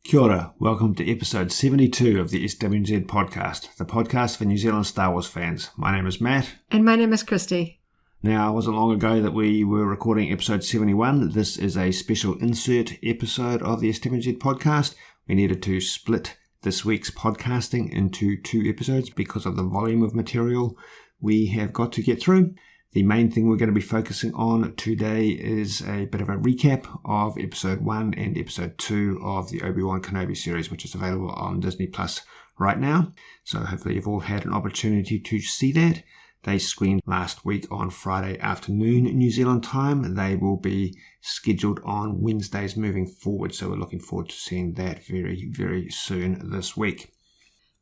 Kia ora, welcome to episode 72 of the SWNZ Podcast, the podcast for New Zealand Star Wars fans. My name is Matt. And my name is Christy. Now, it wasn't long ago that we were recording episode 71. This is a special insert episode of the SWNZ Podcast. We needed to split this week's podcasting into two episodes because of the volume of material we have got to get through. The main thing we're going to be focusing on today is a bit of a recap of episode 1 and episode 2 of the Obi-Wan Kenobi series, which is available on Disney Plus right now. So hopefully you've all had an opportunity to see that. They screened last week on Friday afternoon New Zealand time. They will be scheduled on Wednesdays moving forward. So we're looking forward to seeing that very, very soon this week.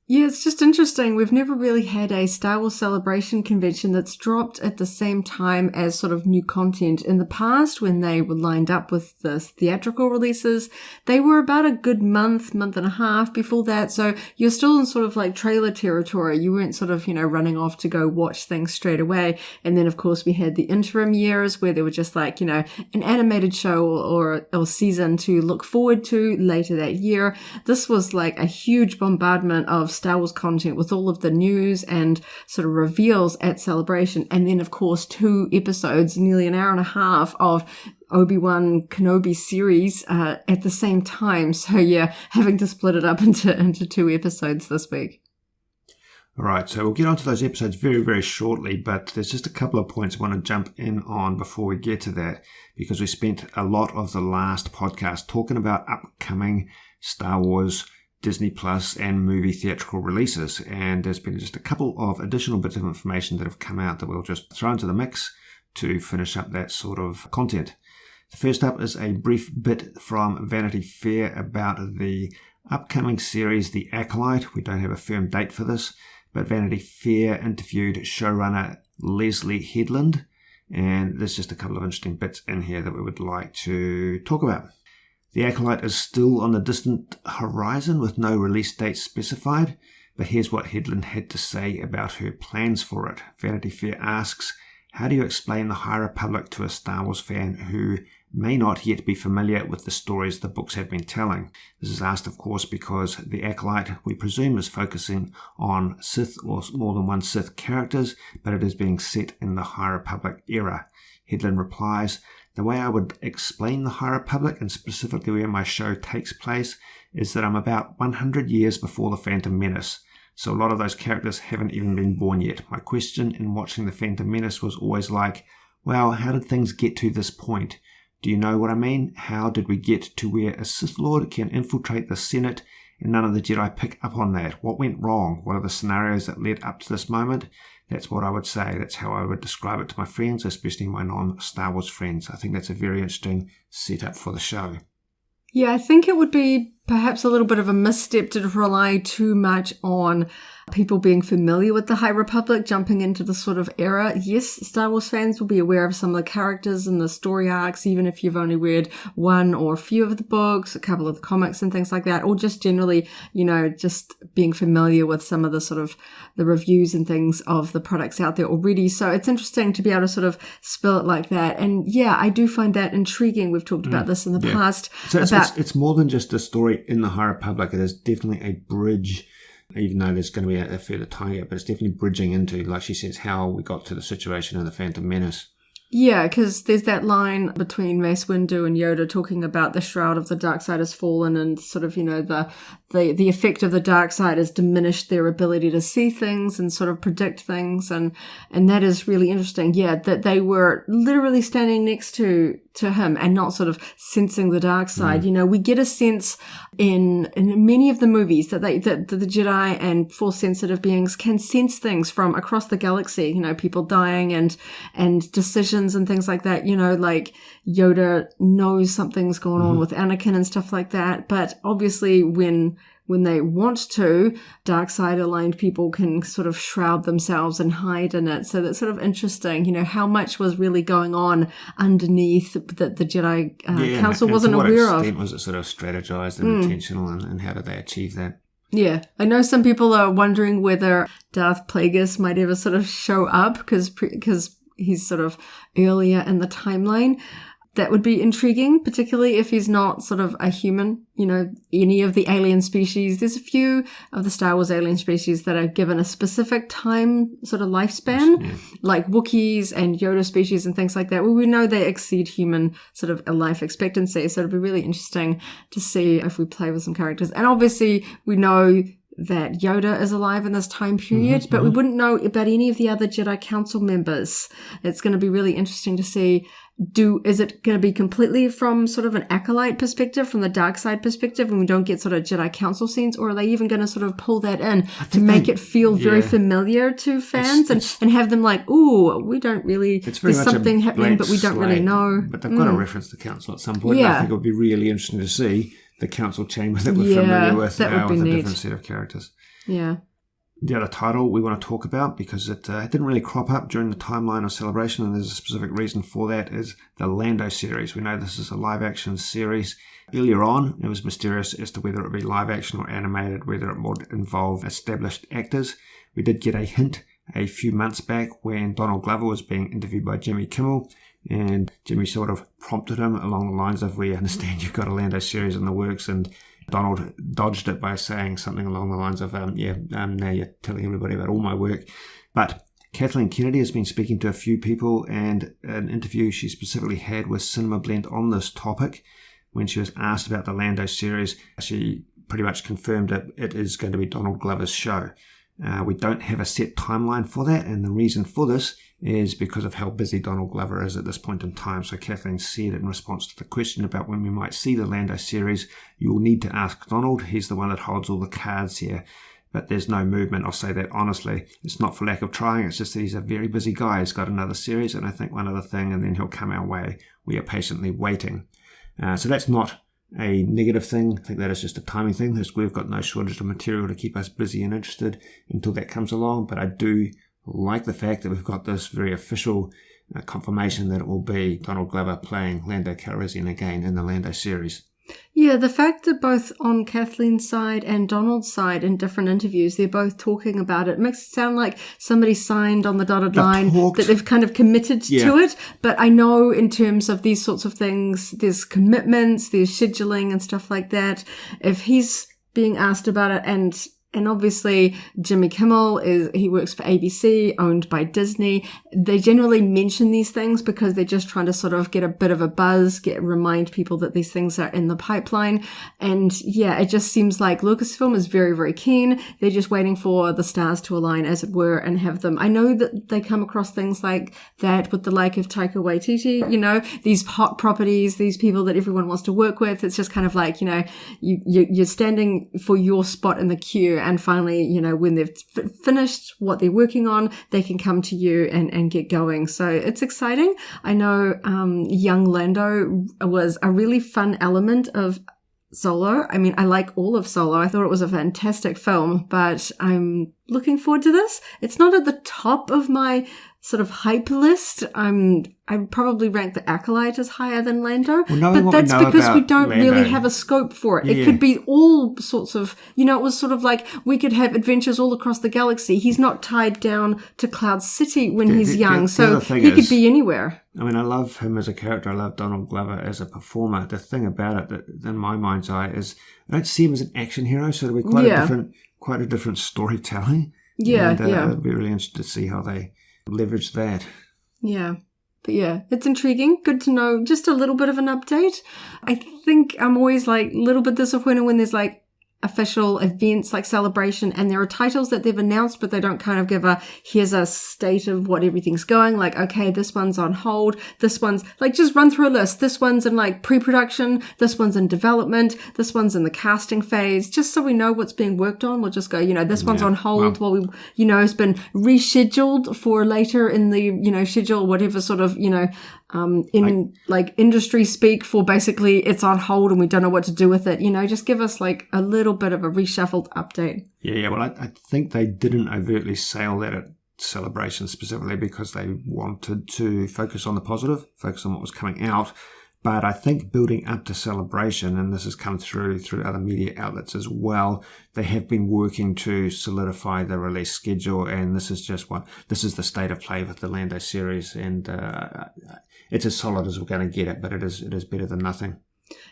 Yeah, it's just interesting. We've never really had a Star Wars Celebration convention that's dropped at the same time as sort of new content. In the past, when they were lined up with the theatrical releases, they were about a good month and a half before that. So you're still in sort of like trailer territory. You weren't sort of, running off to go watch things straight away. And then, of course, we had the interim years where there were just like, an animated show or season to look forward to later that year. This was like a huge bombardment of Star Wars content with all of the news and sort of reveals at Celebration. And then, of course, 2 episodes, nearly an hour and a half of Obi-Wan Kenobi series at the same time. So, yeah, having to split it up into 2 episodes this week. All right, so we'll get onto those episodes very, very shortly, but there's just a couple of points I want to jump in on before we get to that, because we spent a lot of the last podcast talking about upcoming Star Wars Disney Plus and movie theatrical releases, and there's been just a couple of additional bits of information that have come out that we'll just throw into the mix to finish up that sort of content. The first up is a brief bit from Vanity Fair about the upcoming series The Acolyte. We don't have a firm date for this, but Vanity Fair interviewed showrunner Leslie Headland, and there's just a couple of interesting bits in here that we would like to talk about. The Acolyte is still on the distant horizon with no release date specified, but here's what Headland had to say about her plans for it. Vanity Fair asks, how do you explain the High Republic to a Star Wars fan who may not yet be familiar with the stories the books have been telling? This is asked, of course, because The Acolyte, we presume, is focusing on Sith or more than one Sith characters, but it is being set in the High Republic era. Headland replies, the way I would explain the High Republic, and specifically where my show takes place, is that I'm about 100 years before the Phantom Menace. So a lot of those characters haven't even been born yet. My question in watching the Phantom Menace was always like, well, how did things get to this point? Do you know what I mean? How did we get to where a Sith Lord can infiltrate the Senate and none of the Jedi pick up on that? What went wrong? What are the scenarios that led up to this moment? That's what I would say. That's how I would describe it to my friends, especially my non-Star Wars friends. I think that's a very interesting setup for the show. Yeah, I think it would be perhaps a little bit of a misstep to rely too much on people being familiar with the High Republic, jumping into the sort of era. Yes, Star Wars fans will be aware of some of the characters and the story arcs, even if you've only read one or a few of the books, a couple of the comics and things like that, or just generally, just being familiar with some of the sort of the reviews and things of the products out there already. So it's interesting to be able to sort of spill it like that. And yeah, I do find that intriguing. We've talked about this in the past. So it's more than just a story in the High Republic. It is definitely a bridge, even though there's going to be a further tie-up, but it's definitely bridging into, like she says, how we got to the situation in the Phantom Menace. Yeah, because there's that line between Mace Windu and Yoda talking about the shroud of the dark side has fallen, and sort of, the effect of the dark side has diminished their ability to see things and sort of predict things, and that is really interesting. Yeah, that they were literally standing next to him and not sort of sensing the dark side. We get a sense in many of the movies that the Jedi and Force sensitive beings can sense things from across the galaxy. People dying and decisions and things like that. Like Yoda knows something's going on with Anakin and stuff like that. But obviously, when they want to, dark side aligned people can sort of shroud themselves and hide in it. So that's sort of interesting, how much was really going on underneath that the Jedi Council wasn't aware of. To what extent was it sort of strategized and intentional, and how did they achieve that? Yeah, I know some people are wondering whether Darth Plagueis might ever sort of show up because he's sort of earlier in the timeline. that would be intriguing, particularly if he's not sort of a human, any of the alien species. There's a few of the Star Wars alien species that are given a specific time sort of lifespan, like Wookiees and Yoda species and things like that, where we know they exceed human sort of a life expectancy. So it'd be really interesting to see if we play with some characters. And obviously we know that Yoda is alive in this time period, but we wouldn't know about any of the other Jedi Council members. It's going to be really interesting to see, is it going to be completely from sort of an acolyte perspective, from the dark side perspective, and we don't get sort of Jedi Council scenes, or are they even going to sort of pull that in to make it feel very familiar to fans and have them like, ooh, we don't really, there's something happening, but we don't really know. But they've got to reference the Council at some point. I think it would be really interesting to see the Council chamber that we're familiar with now with a different set of characters. Yeah. The other title we want to talk about, because it didn't really crop up during the timeline of Celebration, and there's a specific reason for that, is the Lando series. We know this is a live-action series. Earlier on, it was mysterious as to whether it would be live-action or animated, whether it would involve established actors. We did get a hint a few months back when Donald Glover was being interviewed by Jimmy Kimmel, and Jimmy sort of prompted him along the lines of, we understand you've got a Lando series in the works, and Donald dodged it by saying something along the lines of, now you're telling everybody about all my work. But Kathleen Kennedy has been speaking to a few people, and an interview she specifically had with Cinema Blend on this topic. When she was asked about the Lando series, she pretty much confirmed that it is going to be Donald Glover's show. We don't have a set timeline for that, and the reason for this is because of how busy Donald Glover is at this point in time. So Kathleen said in response to the question about when we might see the Lando series, you will need to ask Donald. He's the one that holds all the cards here. But there's no movement. I'll say that honestly. It's not for lack of trying. It's just that he's a very busy guy. He's got another series, and I think one other thing, and then he'll come our way. We are patiently waiting. So that's not a negative thing. I think that is just a timing thing. We've got no shortage of material to keep us busy and interested until that comes along. But I do like the fact that we've got this very official confirmation that it will be Donald Glover playing Lando Calrissian again in the Lando series. Yeah, the fact that both on Kathleen's side and Donald's side in different interviews, they're both talking about it makes it sound like somebody signed on the dotted line, that they've kind of committed to it. But I know in terms of these sorts of things, there's commitments, there's scheduling and stuff like that. If he's being asked about it, and obviously Jimmy Kimmel he works for ABC, owned by Disney. They generally mention these things because they're just trying to sort of get a bit of a buzz, remind people that these things are in the pipeline. And yeah, it just seems like Lucasfilm is very, very keen. They're just waiting for the stars to align, as it were, and have them. I know that they come across things like that with the like of Taika Waititi, these hot properties, these people that everyone wants to work with. It's just kind of like, you're standing for your spot in the queue. And finally, when they've finished what they're working on, they can come to you and get going. So it's exciting. I know young Lando was a really fun element of Solo. I mean, I like all of Solo. I thought it was a fantastic film, but I'm looking forward to this. It's not at the top of my sort of hype list. I probably rank the Acolyte as higher than Lando, but that's because we don't really have a scope for it. It could be all sorts of, it was sort of like we could have adventures all across the galaxy. He's not tied down to Cloud City when he's young, so he could be anywhere. I mean, I love him as a character. I love Donald Glover as a performer. The thing about it, that in my mind's eye, is I don't see him as an action hero, so it'll be quite a different storytelling. I'd be really interested to see how they leverage that. Yeah. But yeah, it's intriguing. Good to know just a little bit of an update. I think I'm always like a little bit disappointed when there's like official events like Celebration and there are titles that they've announced, but they don't kind of give here's a state of what everything's going. Like, okay, this one's on hold. This one's like, just run through a list. This one's in like pre-production. This one's in development. This one's in the casting phase. Just so we know what's being worked on. We'll just go, this one's on hold while we, it's been rescheduled for later in the, schedule, whatever sort of, like industry speak for basically it's on hold and we don't know what to do with it. Just give us like a little bit of a reshuffled update. Yeah. Well, I think they didn't overtly sell that at Celebration specifically because they wanted to focus on the positive, focus on what was coming out. But I think building up to Celebration, and this has come through other media outlets as well, they have been working to solidify the release schedule, and this is the state of play with the Lando series, and it's as solid as we're going to get it, but it is better than nothing.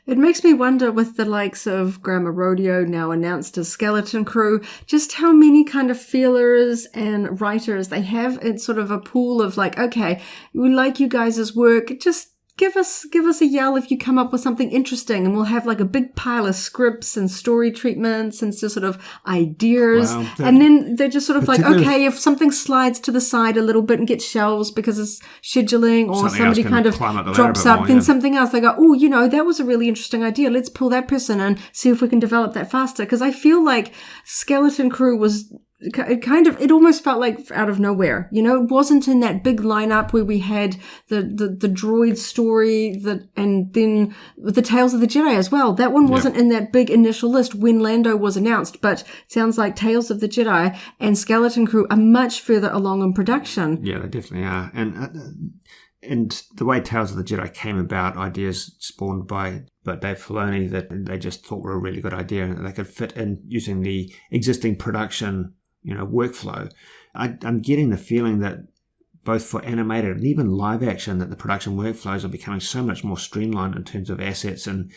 It makes me wonder, with the likes of Grammar Rodeo now announced as Skeleton Crew, just how many kind of feelers and writers they have. It's sort of a pool of like, okay, we like you guys' work, just give us a yell if you come up with something interesting, and we'll have like a big pile of scripts and story treatments and just sort of ideas. Wow, and then they're just sort of like, okay, if something slides to the side a little bit and gets shelves because it's scheduling, or somebody kind of drops up, then something else, they go, oh, that was a really interesting idea. Let's pull that person and see if we can develop that faster. Because I feel like Skeleton Crew was it almost felt like out of nowhere. It wasn't in that big lineup where we had the droid story, and then the Tales of the Jedi as well. That one wasn't in that big initial list when Lando was announced, but it sounds like Tales of the Jedi and Skeleton Crew are much further along in production. Yeah, they definitely are. And the way Tales of the Jedi came about, ideas spawned by Dave Filoni that they just thought were a really good idea, and they could fit in using the existing production workflow. I'm getting the feeling that both for animated and even live action, that the production workflows are becoming so much more streamlined in terms of assets and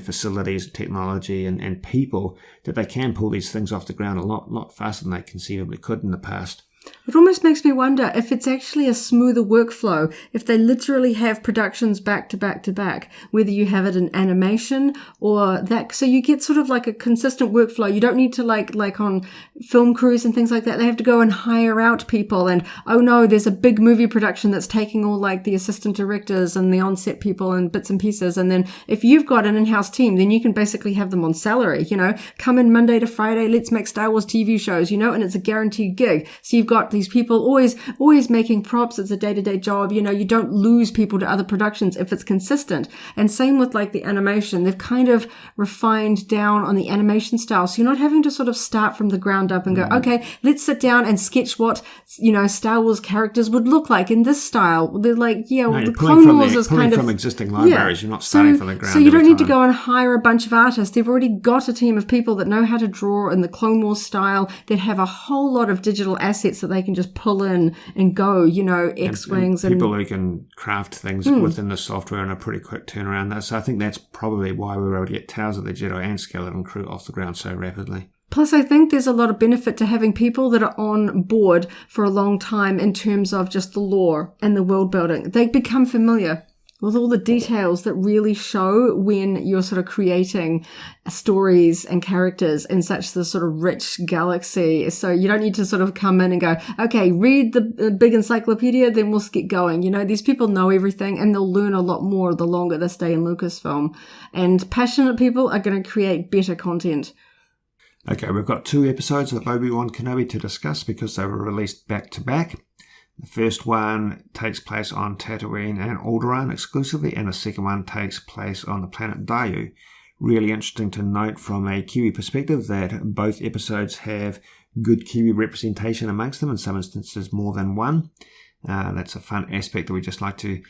facilities, technology and people, that they can pull these things off the ground a lot faster than they conceivably could in the past. It almost makes me wonder if it's actually a smoother workflow, if they literally have productions back to back to back, whether you have it in animation or that. So you get sort of like a consistent workflow. You don't need to like on film crews and things like that. They have to go and hire out people, and oh no, there's a big movie production that's taking all like the assistant directors and the on-set people and bits and pieces. And then if you've got an in-house team, then you can basically have them on salary, come in Monday to Friday, let's make Star Wars TV shows, and it's a guaranteed gig. So you've got these people always making props. It's a day-to-day job. You don't lose people to other productions if it's consistent. And same with like the animation. They've kind of refined down on the animation style. So you're not having to sort of start from the ground up and go, okay, let's sit down and sketch what, Star Wars characters would look like in this style. They're like, the Clone Wars is kind of from existing libraries. You're not starting from the ground. So you don't need to go and hire a bunch of artists. They've already got a team of people that know how to draw in the Clone Wars style, that have a whole lot of digital assets that they can just pull in and go, X-Wings. And people who can craft things within the software in a pretty quick turnaround. So I think that's probably why we were able to get Tales of the Jedi and Skeleton Crew off the ground so rapidly. Plus, I think there's a lot of benefit to having people that are on board for a long time in terms of just the lore and the world building. They become familiar with all the details that really show when you're sort of creating stories and characters in such the sort of rich galaxy. So you don't need to sort of come in and go, okay, read the big encyclopedia, then we'll get going. These people know everything, and they'll learn a lot more the longer they stay in Lucasfilm. And passionate people are going to create better content. Okay, we've got 2 episodes of Obi-Wan Kenobi to discuss because they were released back to back. The first one takes place on Tatooine and Alderaan exclusively, and the second one takes place on the planet Dayu. Really interesting to note from a Kiwi perspective that both episodes have good Kiwi representation amongst them, in some instances more than one. That's a fun aspect that we just like to,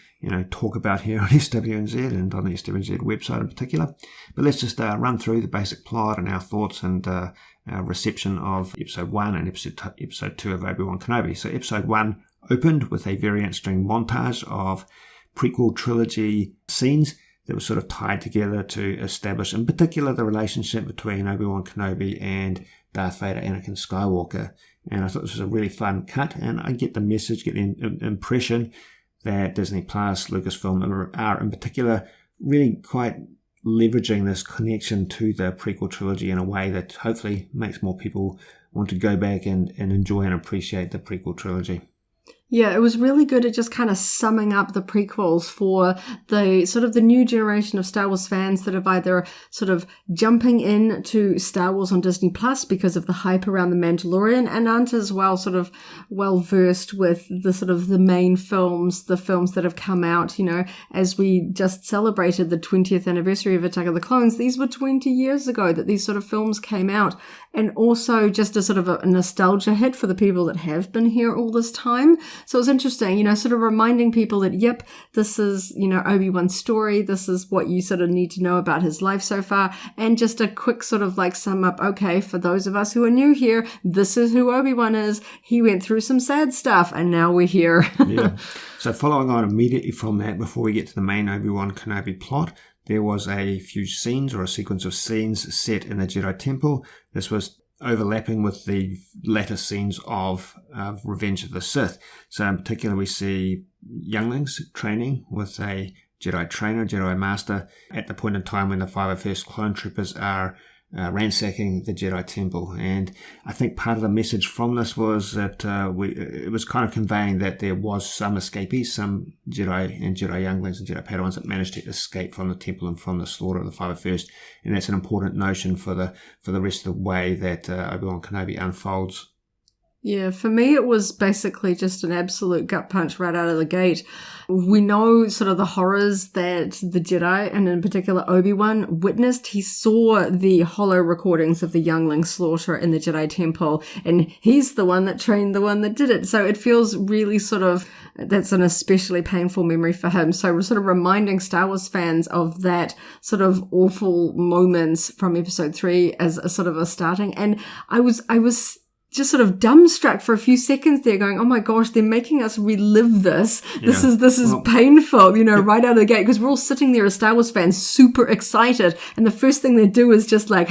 talk about here on SWNZ and on the SWNZ website in particular. But let's just run through the basic plot and our thoughts and our reception of Episode 1 and Episode 2 of Obi-Wan Kenobi. So Episode 1 opened with a very interesting montage of prequel trilogy scenes that were sort of tied together to establish, in particular, the relationship between Obi-Wan Kenobi and Darth Vader, Anakin Skywalker. And I thought this was a really fun cut, and I get the message, get the impression that Disney Plus, Lucasfilm are in particular really quite leveraging this connection to the prequel trilogy in a way that hopefully makes more people want to go back and enjoy and appreciate the prequel trilogy. Yeah, it was really good at just kind of summing up the prequels for the sort of the new generation of Star Wars fans that have either sort of jumping into Star Wars on Disney Plus because of the hype around The Mandalorian, and aren't as well sort of well versed with the sort of the main films, the films that have come out, as we just celebrated the 20th anniversary of Attack of the Clones. These were 20 years ago that these sort of films came out, and also just a sort of a nostalgia hit for the people that have been here all this time. So it's interesting, sort of reminding people that, yep, this is, Obi-Wan's story. This is what you sort of need to know about his life so far. And just a quick sort of like sum up, okay, for those of us who are new here, this is who Obi-Wan is. He went through some sad stuff and now we're here. Yeah. So following on immediately from that, before we get to the main Obi-Wan Kenobi plot, there was a few scenes or a sequence of scenes set in the Jedi Temple. This was overlapping with the latter scenes of Revenge of the Sith. So in particular, we see younglings training with a Jedi trainer, Jedi master, at the point in time when the 501st clone troopers are ransacking the Jedi Temple. And I think part of the message from this was that it was kind of conveying that there was some escapees, some Jedi and Jedi younglings and Jedi Padawans that managed to escape from the temple and from the slaughter of the 501st. And that's an important notion for the rest of the way that Obi-Wan Kenobi unfolds. Yeah, for me, it was basically just an absolute gut punch right out of the gate. We know sort of the horrors that the Jedi, and in particular Obi-Wan, witnessed. He saw the hollow recordings of the youngling slaughter in the Jedi Temple, and he's the one that trained the one that did it. So it feels really sort of, that's an especially painful memory for him. So we're sort of reminding Star Wars fans of that sort of awful moments from Episode 3 as a sort of a starting. And I was just sort of dumbstruck for a few seconds there, going, oh my gosh, they're making us relive this. This is painful, right out of the gate, because we're all sitting there as Star Wars fans, super excited. And the first thing they do is just like,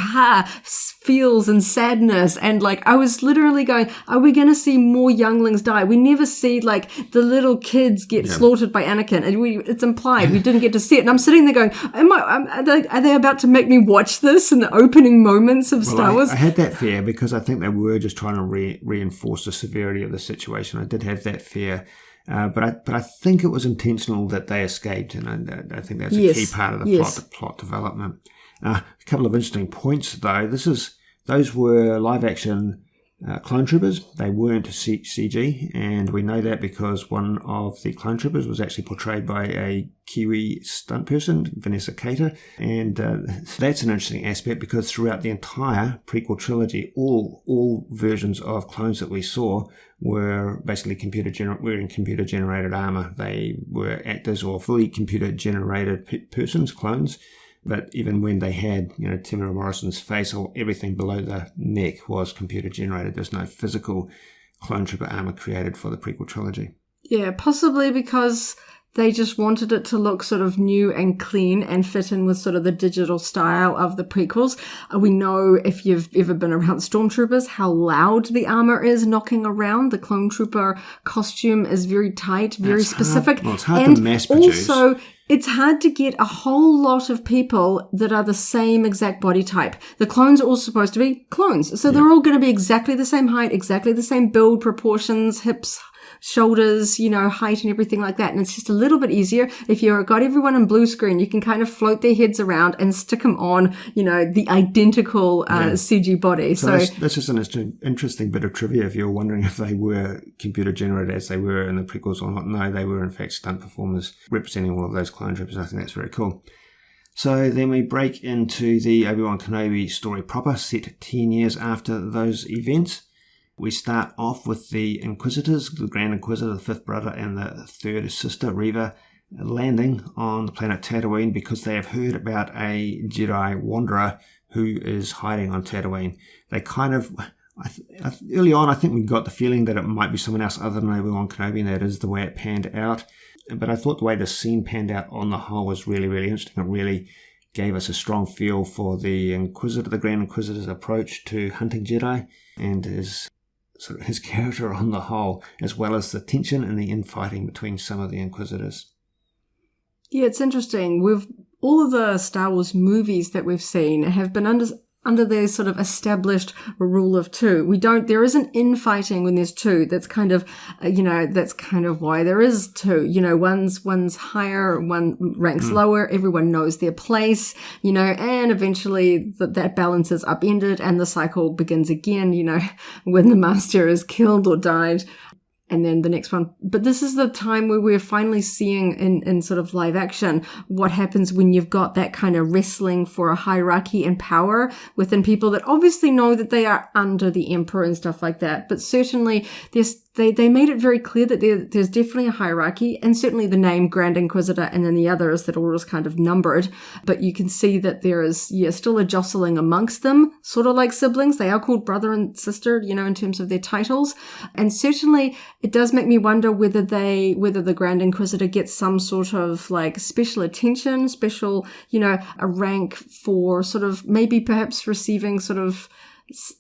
feels and sadness. And like, I was literally going, are we going to see more younglings die? We never see like the little kids get slaughtered by Anakin. And it's implied we didn't get to see it. And I'm sitting there going, are they about to make me watch this in the opening moments of Star Wars? I had that fear because I think they were just trying to reinforce the severity of the situation. I did have that fear. But I think it was intentional that they escaped, and I think that's a key part of the plot development. A couple of interesting points, though. Those were live-action clone troopers. They weren't CG, and we know that because one of the clone troopers was actually portrayed by a Kiwi stunt person, Vanessa Cater, and that's an interesting aspect because throughout the entire prequel trilogy, all versions of clones that we saw were basically wearing computer-generated armor. They were actors or fully computer-generated persons, clones. But even when they had, Temuera Morrison's face, or everything below the neck was computer generated. There's no physical clone trooper armor created for the prequel trilogy. Yeah, possibly because they just wanted it to look sort of new and clean and fit in with sort of the digital style of the prequels. We know, if you've ever been around stormtroopers, how loud the armor is knocking around. The clone trooper costume is very tight, very specific. It's hard to mass produce. Also, it's hard to get a whole lot of people that are the same exact body type. The clones are all supposed to be clones. So they're all going to be exactly the same height, exactly the same build, proportions, hips, shoulders, height and everything like that. And it's just a little bit easier. If you've got everyone in blue screen, you can kind of float their heads around and stick them on, the identical CG body. So that's just an interesting bit of trivia if you're wondering if they were computer generated as they were in the prequels or not. No, they were in fact stunt performers representing all of those clone troopers. I think that's very cool. So then we break into the Obi-Wan Kenobi story proper, set 10 years after those events. We start off with the Inquisitors, the Grand Inquisitor, the fifth brother, and the third sister, Reva, landing on the planet Tatooine because they have heard about a Jedi wanderer who is hiding on Tatooine. They kind of, early on, I think we got the feeling that it might be someone else other than Obi-Wan Kenobi, and that is the way it panned out. But I thought the way the scene panned out on the whole was really, really interesting. It really gave us a strong feel for the Inquisitor, the Grand Inquisitor's approach to hunting Jedi, and his character on the whole, as well as the tension and the infighting between some of the Inquisitors. Yeah, it's interesting. All of the Star Wars movies that we've seen have been under their sort of established rule of two. There isn't infighting when there's two. That's kind of, that's kind of why there is two. One's higher, one ranks lower. Everyone knows their place, and eventually that balance is upended and the cycle begins again, when the master is killed or died. And then the next one. But this is the time where we're finally seeing in sort of live action what happens when you've got that kind of wrestling for a hierarchy and power within people that obviously know that they are under the emperor and stuff like that. But certainly there's they made it very clear that there's definitely a hierarchy, and certainly the name Grand Inquisitor and then the others that are just kind of numbered. But you can see that there is, still a jostling amongst them, sort of like siblings. They are called brother and sister, in terms of their titles. And certainly it does make me wonder whether the Grand Inquisitor gets some sort of like special attention, special, a rank for sort of maybe perhaps receiving sort of,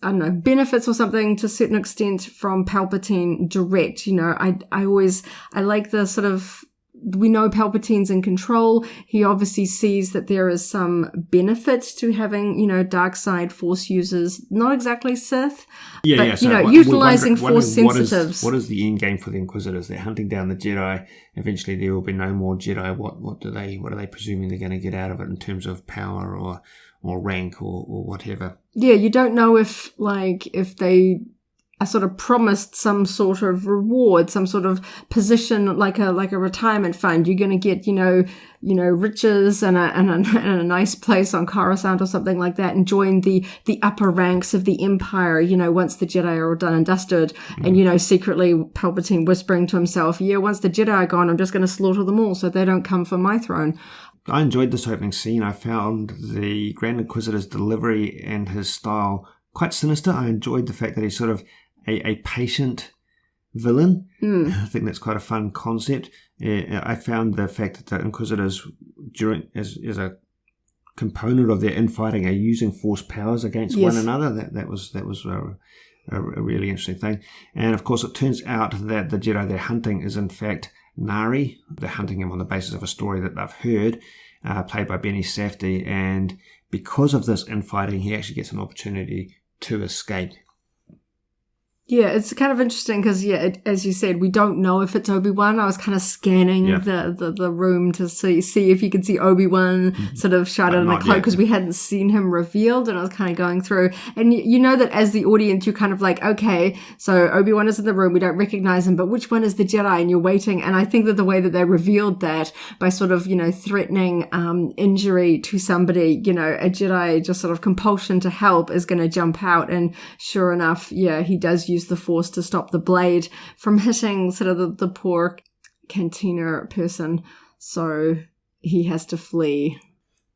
I don't know, benefits or something to a certain extent from Palpatine direct. I like the sort of, we know Palpatine's in control. He obviously sees that there is some benefit to having, dark side Force users, not exactly Sith, but, utilizing Force sensitives. What is the end game for the Inquisitors? They're hunting down the Jedi. Eventually there will be no more Jedi. What are they presuming they're going to get out of it in terms of power or rank or whatever? Yeah, you don't know if they are sort of promised some sort of reward, some sort of position, like a retirement fund. You're going to get, riches and a nice place on Coruscant or something like that, and join the upper ranks of the Empire, once the Jedi are all done and dusted. And, secretly Palpatine whispering to himself, once the Jedi are gone, I'm just going to slaughter them all so they don't come for my throne. I enjoyed this opening scene. I found the Grand Inquisitor's delivery and his style quite sinister. I enjoyed the fact that he's sort of a patient villain. I think that's quite a fun concept. I found the fact that the Inquisitors, as a component of their infighting, are using Force powers against one another. That was a really interesting thing. And of course, it turns out that the Jedi they're hunting is in fact Nari. They're hunting him on the basis of a story that they've heard, played by Benny Safdie, and because of this infighting, he actually gets an opportunity to escape. Yeah, it's kind of interesting because, as you said, we don't know if it's Obi-Wan. I was kind of scanning the room to see if you could see Obi-Wan sort of shrouded in a cloak, because we hadn't seen him revealed, and I was kind of going through. And you know that as the audience, you're kind of like, okay, so Obi-Wan is in the room, we don't recognize him, but which one is the Jedi? And you're waiting. And I think that the way that they revealed that by sort of, threatening injury to somebody, a Jedi just sort of compulsion to help is going to jump out. And sure enough, he does use the Force to stop the blade from hitting sort of the poor cantina person, so he has to flee.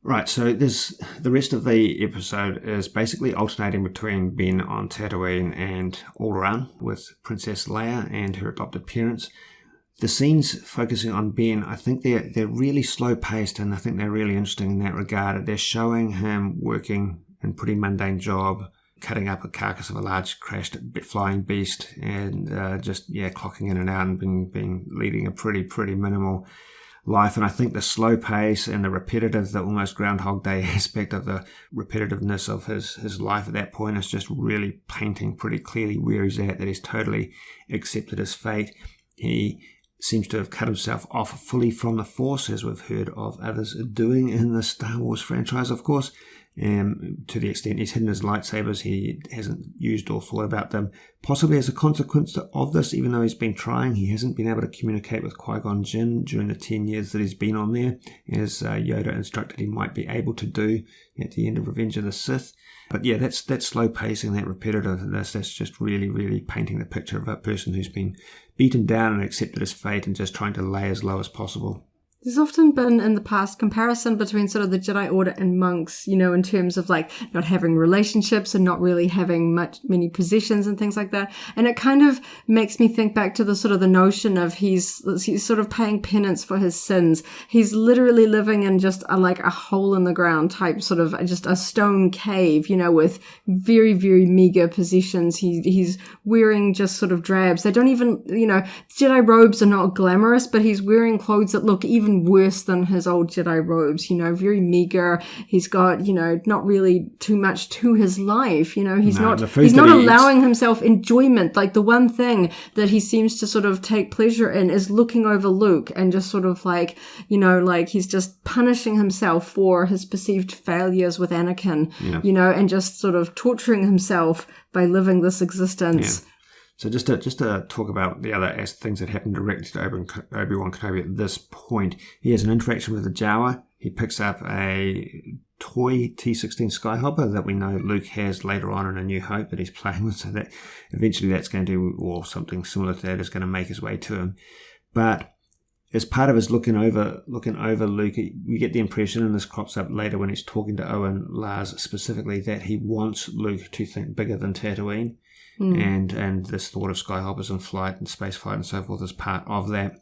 Right, so the rest of the episode is basically alternating between Ben on Tatooine and Alderaan with Princess Leia and her adopted parents. The scenes focusing on Ben, I think they're really slow paced, and I think they're really interesting in that regard. They're showing him working in a pretty mundane job, cutting up a carcass of a large crashed flying beast, and clocking in and out and being leading a pretty minimal life. And I think the slow pace and the repetitive, the almost Groundhog Day aspect of the repetitiveness of his life at that point is just really painting pretty clearly where he's at, that he's totally accepted his fate. He seems to have cut himself off fully from the Force, as we've heard of others doing in the Star Wars franchise, of course. To the extent he's hidden his lightsabers, he hasn't used or thought about them. Possibly as a consequence of this, even though he's been trying, he hasn't been able to communicate with Qui-Gon Jinn during the 10 years that he's been on there, as Yoda instructed he might be able to do at the end of Revenge of the Sith. But yeah, that slow pacing, that repetitiveness, that's just really painting the picture of a person who's been beaten down and accepted his fate and just trying to lay as low as possible. There's often been in the past comparison between sort of the Jedi Order and monks, in terms of like not having relationships and not really having many possessions and things like that. And it kind of makes me think back to the sort of the notion of he's sort of paying penance for his sins. He's literally living in just a hole in the ground type, sort of just a stone cave, with very, very meager possessions. He's wearing just sort of drabs. They don't even, Jedi robes are not glamorous, but he's wearing clothes that look even worse than his old Jedi robes, very meager. He's got, not really too much to his life. He's not allowing himself enjoyment. Like the one thing that he seems to sort of take pleasure in is looking over Luke and just sort of like he's just punishing himself for his perceived failures with Anakin, and just sort of torturing himself by living this existence. Yeah. So just to talk about the other things that happen directly to Obi-Wan Kenobi at this point, he has an interaction with the Jawa. he picks up a toy T-16 Skyhopper that we know Luke has later on in A New Hope that he's playing with, so that eventually that's going to, or something similar to that, is going to make his way to him. But as part of his looking over Luke, we get the impression, and this crops up later when he's talking to Owen Lars specifically, that he wants Luke to think bigger than Tatooine, and this thought of Skyhoppers and flight and space flight and so forth is part of that.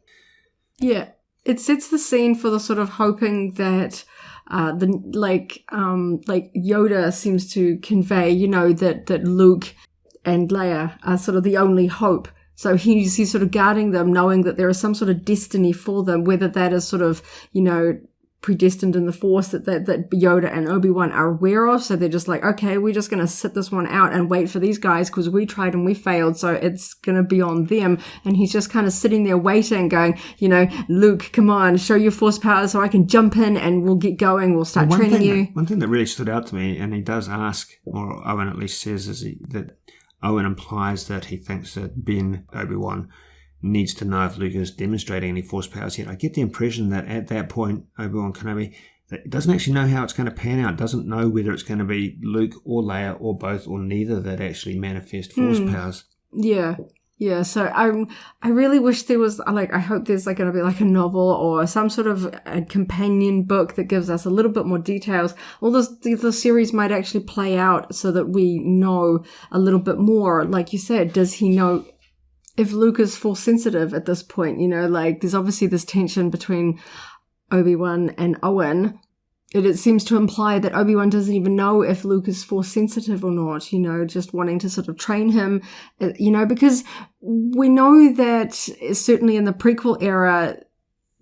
Yeah, it sets the scene for the sort of hoping that Yoda seems to convey, you know, that Luke and Leia are sort of the only hope. So he's sort of guarding them, knowing that there is some sort of destiny for them, whether that is sort of, you know, predestined in the Force that Yoda and Obi-Wan are aware of. So they're just like, okay, we're just going to sit this one out and wait for these guys because we tried and we failed. So it's going to be on them. And he's just kind of sitting there waiting, going, you know, Luke, come on, show your Force powers so I can jump in and we'll get going. We'll start training you. One thing that really stood out to me, and he does ask, or Owen at least says, that Owen implies that he thinks that Ben, Obi-Wan, needs to know if Luke is demonstrating any Force powers yet. I get the impression that at that point, Obi-Wan Kenobi doesn't actually know how it's going to pan out, doesn't know whether it's going to be Luke or Leia or both or neither that actually manifest Force powers. Yeah. Yeah, so I really wish there was, I hope there's going to be a novel or some sort of a companion book that gives us a little bit more details. All the series might actually play out so that we know a little bit more. Like you said, does he know if Luke is Force sensitive at this point? You know, there's obviously this tension between Obi-Wan and Owen. It seems to imply that Obi-Wan doesn't even know if Luke is Force sensitive or not, you know, just wanting to sort of train him, you know, because we know that certainly in the prequel era,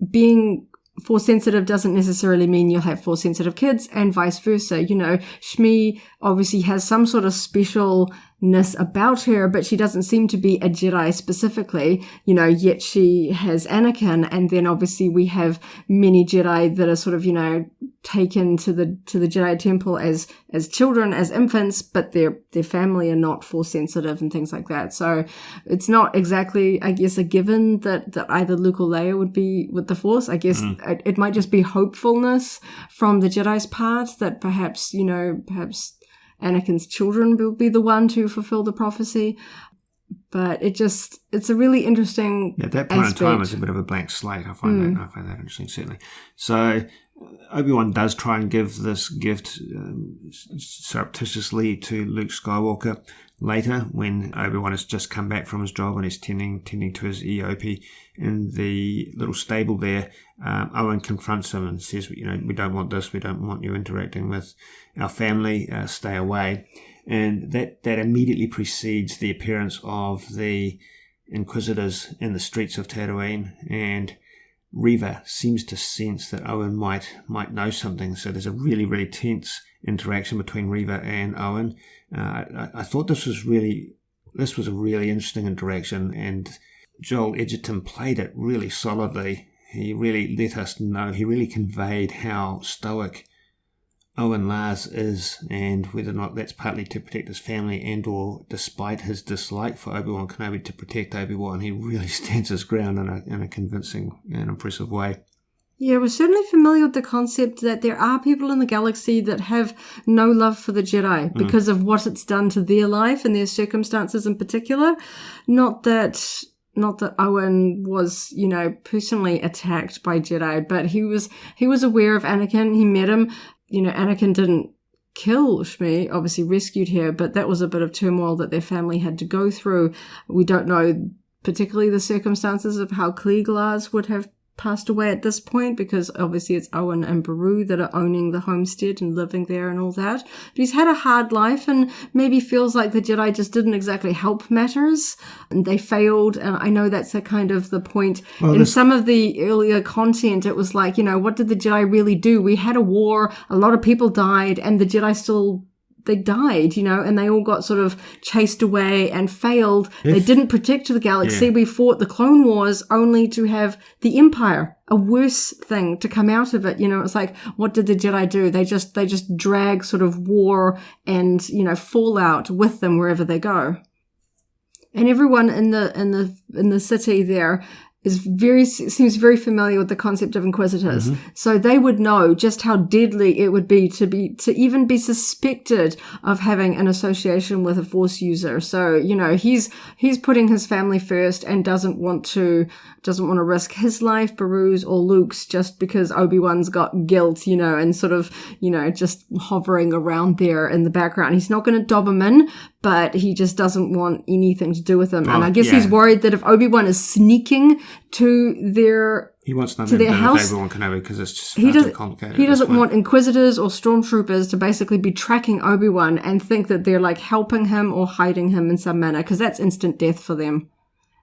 being Force sensitive doesn't necessarily mean you'll have Force sensitive kids, and vice versa. You know, Shmi obviously has some sort of specialness about her, but she doesn't seem to be a Jedi specifically, you know, yet she has Anakin. And then obviously we have many Jedi that are sort of, you know, taken to the Jedi Temple as children, as infants, but their family are not Force sensitive and things like that. So it's not exactly, I guess, a given that either Luke or Leia would be with the Force. I guess it might just be hopefulness from the Jedi's part that perhaps Anakin's children will be the one to fulfill the prophecy. But it's a really interesting at that point aspect. in time, it's a bit of a blank slate. I find that interesting, certainly. So Obi-Wan does try and give this gift surreptitiously to Luke Skywalker later when Obi-Wan has just come back from his job and he's tending to his EOP in the little stable there. Owen confronts him and says, you know, we don't want this, we don't want you interacting with our family, stay away. And that immediately precedes the appearance of the Inquisitors in the streets of Tatooine, and Reva seems to sense that Owen might know something. So there's a really, really tense interaction between Reva and Owen. I thought this was a really interesting interaction, and Joel Edgerton played it really solidly. He really let us know, he really conveyed how stoic Owen Lars is, and whether or not that's partly to protect his family and or despite his dislike for Obi-Wan Kenobi to protect Obi-Wan, he really stands his ground in a convincing and impressive way. Yeah, we're certainly familiar with the concept that there are people in the galaxy that have no love for the Jedi because of what it's done to their life and their circumstances in particular. Not that Owen was, you know, personally attacked by Jedi, but he was aware of Anakin. He met him. You know, Anakin didn't kill Shmi, obviously rescued her, but that was a bit of turmoil that their family had to go through. We don't know particularly the circumstances of how Cliegg Lars would have passed away at this point, because obviously it's Owen and Beru that are owning the homestead and living there and all that. But he's had a hard life and maybe feels like the Jedi just didn't exactly help matters and they failed. And I know that's a kind of the point. In some of the earlier content, it was like, you know, what did the Jedi really do? We had a war, a lot of people died, and the Jedi they died, you know, and they all got sort of chased away and failed. They didn't protect the galaxy. Yeah. We fought the Clone Wars only to have the Empire, a worse thing to come out of it. You know, it's like, what did the Jedi do? They just drag sort of war and, you know, fallout with them wherever they go. And everyone in the city there seems very familiar with the concept of Inquisitors. So they would know just how deadly it would be to even be suspected of having an association with a Force user. So, he's putting his family first and doesn't want to risk his life, Beru's or Luke's, just because Obi-Wan's got guilt, and sort of, just hovering around there in the background. He's not going to dob him in, but he just doesn't want anything to do with him. And I guess he's worried that if Obi-Wan is sneaking to he wants nothing to do with Obi-Wan Kenobi because it's just far too complicated. He doesn't want Inquisitors or Stormtroopers to basically be tracking Obi-Wan and think that they're like helping him or hiding him in some manner, because that's instant death for them,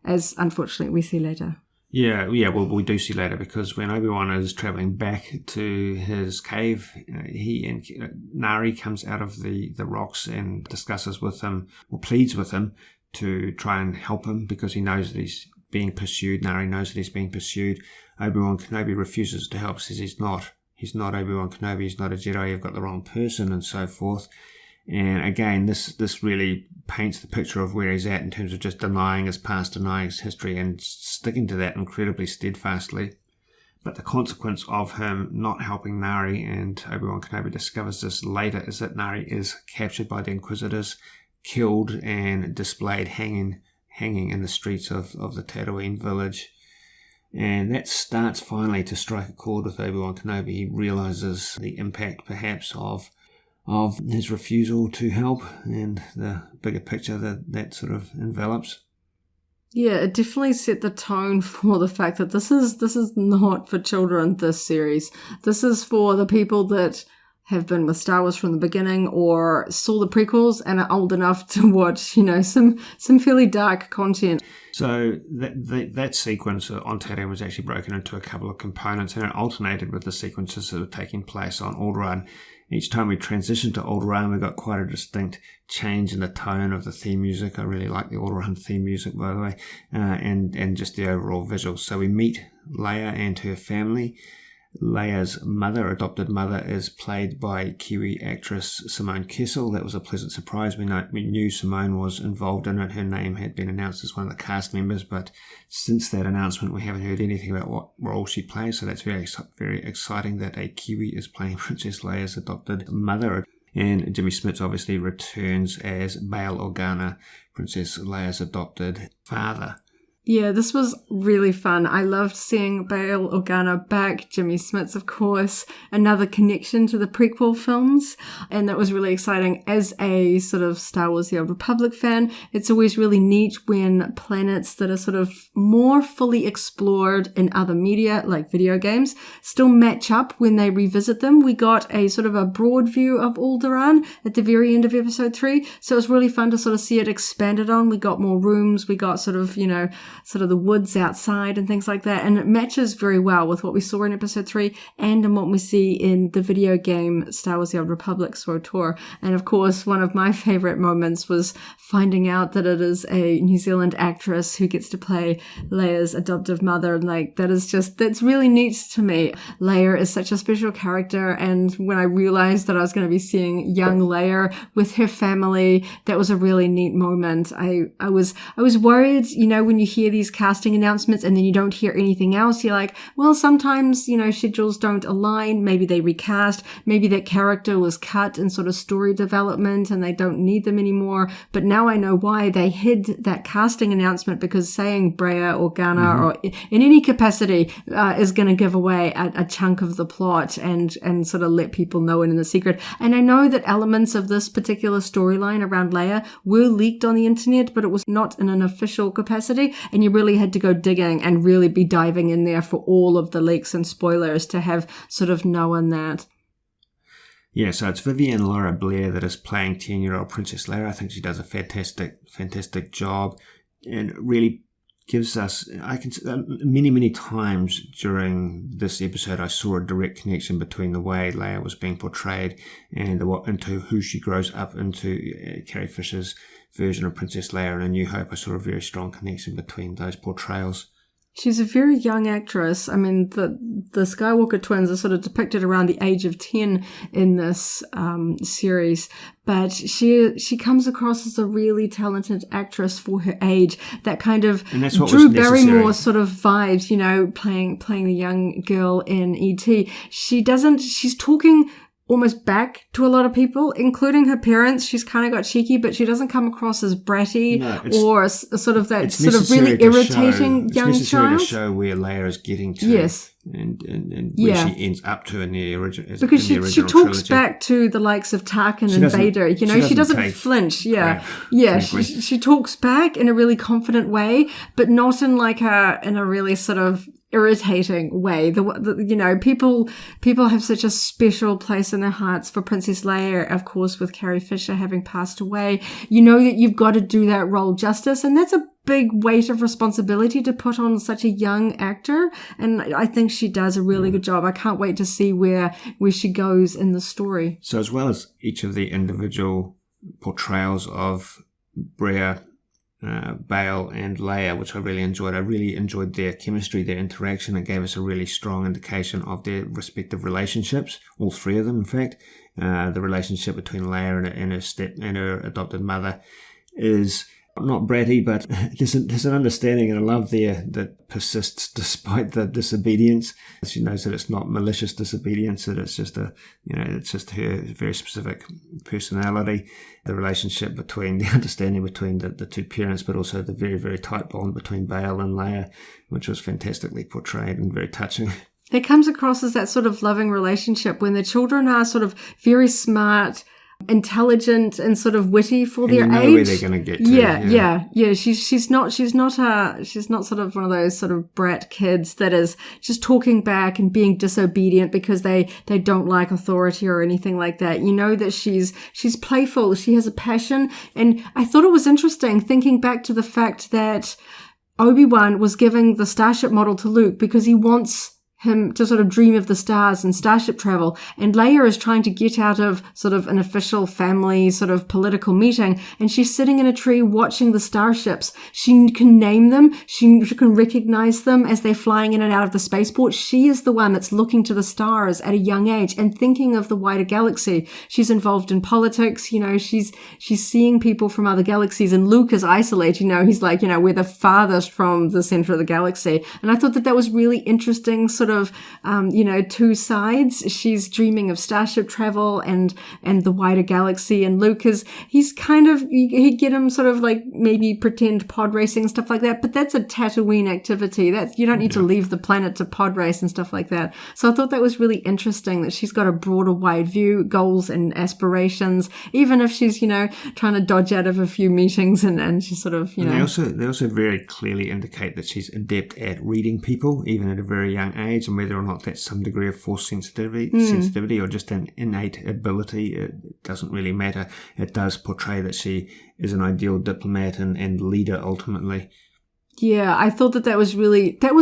as unfortunately we see later. Yeah, well, we do see later, because when Obi-Wan is travelling back to his cave, he and Nari comes out of the rocks and discusses with him, or pleads with him, to try and help him, because he knows that he's being pursued. Nari knows that he's being pursued. Obi-Wan Kenobi refuses to help, says he's not Obi-Wan Kenobi, he's not a Jedi, you've got the wrong person, and so forth. And again, this really paints the picture of where he's at in terms of just denying his past, denying his history, and sticking to that incredibly steadfastly. But the consequence of him not helping Nari, and Obi-Wan Kenobi discovers this later, is that Nari is captured by the Inquisitors, killed and displayed hanging in the streets of the Tatooine village. And that starts finally to strike a chord with Obi-Wan Kenobi. He realizes the impact perhaps of his refusal to help, and the bigger picture that sort of envelops. Yeah, it definitely set the tone for the fact that this is not for children, this series. This is for the people that have been with Star Wars from the beginning, or saw the prequels and are old enough to watch, some fairly dark content. So that sequence on Tatooine was actually broken into a couple of components, and it alternated with the sequences that were taking place on Alderaan. Each time we transitioned to Alderaan, we got quite a distinct change in the tone of the theme music. I really like the Alderaan theme music, by the way, and just the overall visuals. So we meet Leia and her family. Leia's mother, adopted mother, is played by Kiwi actress Simone Kessel. That was a pleasant surprise. We knew Simone was involved in it. Her name had been announced as one of the cast members, but since that announcement, we haven't heard anything about what role she plays. So that's very, very exciting that a Kiwi is playing Princess Leia's adopted mother. And Jimmy Smits obviously returns as Bail Organa, Princess Leia's adopted father. Yeah, this was really fun. I loved seeing Bail Organa back, Jimmy Smits, of course, another connection to the prequel films, and that was really exciting. As a sort of Star Wars The Old Republic fan, it's always really neat when planets that are sort of more fully explored in other media, like video games, still match up when they revisit them. We got a sort of a broad view of Alderaan at the very end of episode 3, so it was really fun to sort of see it expanded on. We got more rooms, we got sort of, sort of the woods outside and things like that. And it matches very well with what we saw in episode 3 and in what we see in the video game Star Wars The Old Republic SWTOR. And of course, one of my favorite moments was finding out that it is a New Zealand actress who gets to play Leia's adoptive mother. And that's really neat to me. Leia is such a special character. And when I realized that I was going to be seeing young Leia with her family, that was a really neat moment. I was worried, when you hear these casting announcements and then you don't hear anything else, you're like, well, sometimes, schedules don't align. Maybe they recast. Maybe that character was cut in sort of story development and they don't need them anymore. But now I know why they hid that casting announcement, because saying Brea or Ghana or in any capacity is going to give away a chunk of the plot and sort of let people know it in the secret. And I know that elements of this particular storyline around Leia were leaked on the internet, but it was not in an official capacity. And you really had to go digging and really be diving in there for all of the leaks and spoilers to have sort of known that. Yeah, so it's Vivian Laura Blair that is playing 10-year-old Princess Leia. I think she does a fantastic job, and really gives us, many times during this episode, I saw a direct connection between the way Leia was being portrayed and into who she grows up into. Carrie Fisher's version of Princess Leia in A New Hope, I saw a very strong connection between those portrayals. She's a very young actress. I mean, the Skywalker twins are sort of depicted around the age of 10 in this series, but she comes across as a really talented actress for her age. That kind of Drew Barrymore sort of vibes, you know, playing the young girl in E.T. She's talking almost back to a lot of people, including her parents. She's kind of got cheeky, but she doesn't come across as bratty or sort of that sort of really irritating young child. It's necessary to show where Leia is getting to. Yes. And where she ends up to in the original because she talks trilogy. Back to the likes of Tarkin and Vader. You know, she doesn't flinch. She talks back in a really confident way, but not in in a really sort of irritating way. You know, people have such a special place in their hearts for Princess Leia, of course, with Carrie Fisher having passed away. You know that you've got to do that role justice, and that's a big weight of responsibility to put on such a young actor, and I think she does a really good job. I can't wait to see where she goes in the story. So as well as each of the individual portrayals of Brea, Bail and Leia, which I really enjoyed their chemistry, their interaction. It gave us a really strong indication of their respective relationships, all three of them in fact. The relationship between Leia and her adopted mother is not bratty, but there's an understanding and a love there that persists despite the disobedience. She knows that it's not malicious disobedience, that it's just it's just her very specific personality. The relationship between, the understanding between the two parents, but also the very, very tight bond between Bail and Leia, which was fantastically portrayed and very touching. It comes across as that sort of loving relationship when the children are sort of very smart, intelligent and sort of witty for their age. Where they're going to get to. Yeah. She's not sort of one of those sort of brat kids that is just talking back and being disobedient because they don't like authority or anything like that. You know that she's playful. She has a passion, and I thought it was interesting thinking back to the fact that Obi-Wan was giving the starship model to Luke because he wants him to sort of dream of the stars and starship travel. And Leia is trying to get out of sort of an official family sort of political meeting. And she's sitting in a tree watching the starships. She can name them. She can recognize them as they're flying in and out of the spaceport. She is the one that's looking to the stars at a young age and thinking of the wider galaxy. She's involved in politics. You know, she's seeing people from other galaxies. And Luke is isolated. You know, he's like, you know, we're the farthest from the center of the galaxy. And I thought that was really interesting sort of, two sides. She's dreaming of starship travel and the wider galaxy. And Luke he's kind of, he'd get him sort of like maybe pretend pod racing and stuff like that. But that's a Tatooine activity. You don't need to leave the planet to pod race and stuff like that. So I thought that was really interesting that she's got a broader, wide view, goals and aspirations, even if she's, you know, trying to dodge out of a few meetings and she's sort of, They also very clearly indicate that she's adept at reading people, even at a very young age. And whether or not that's some degree of force sensitivity or just an innate ability, it doesn't really matter. It does portray that she is an ideal diplomat and leader ultimately. Yeah, I thought that was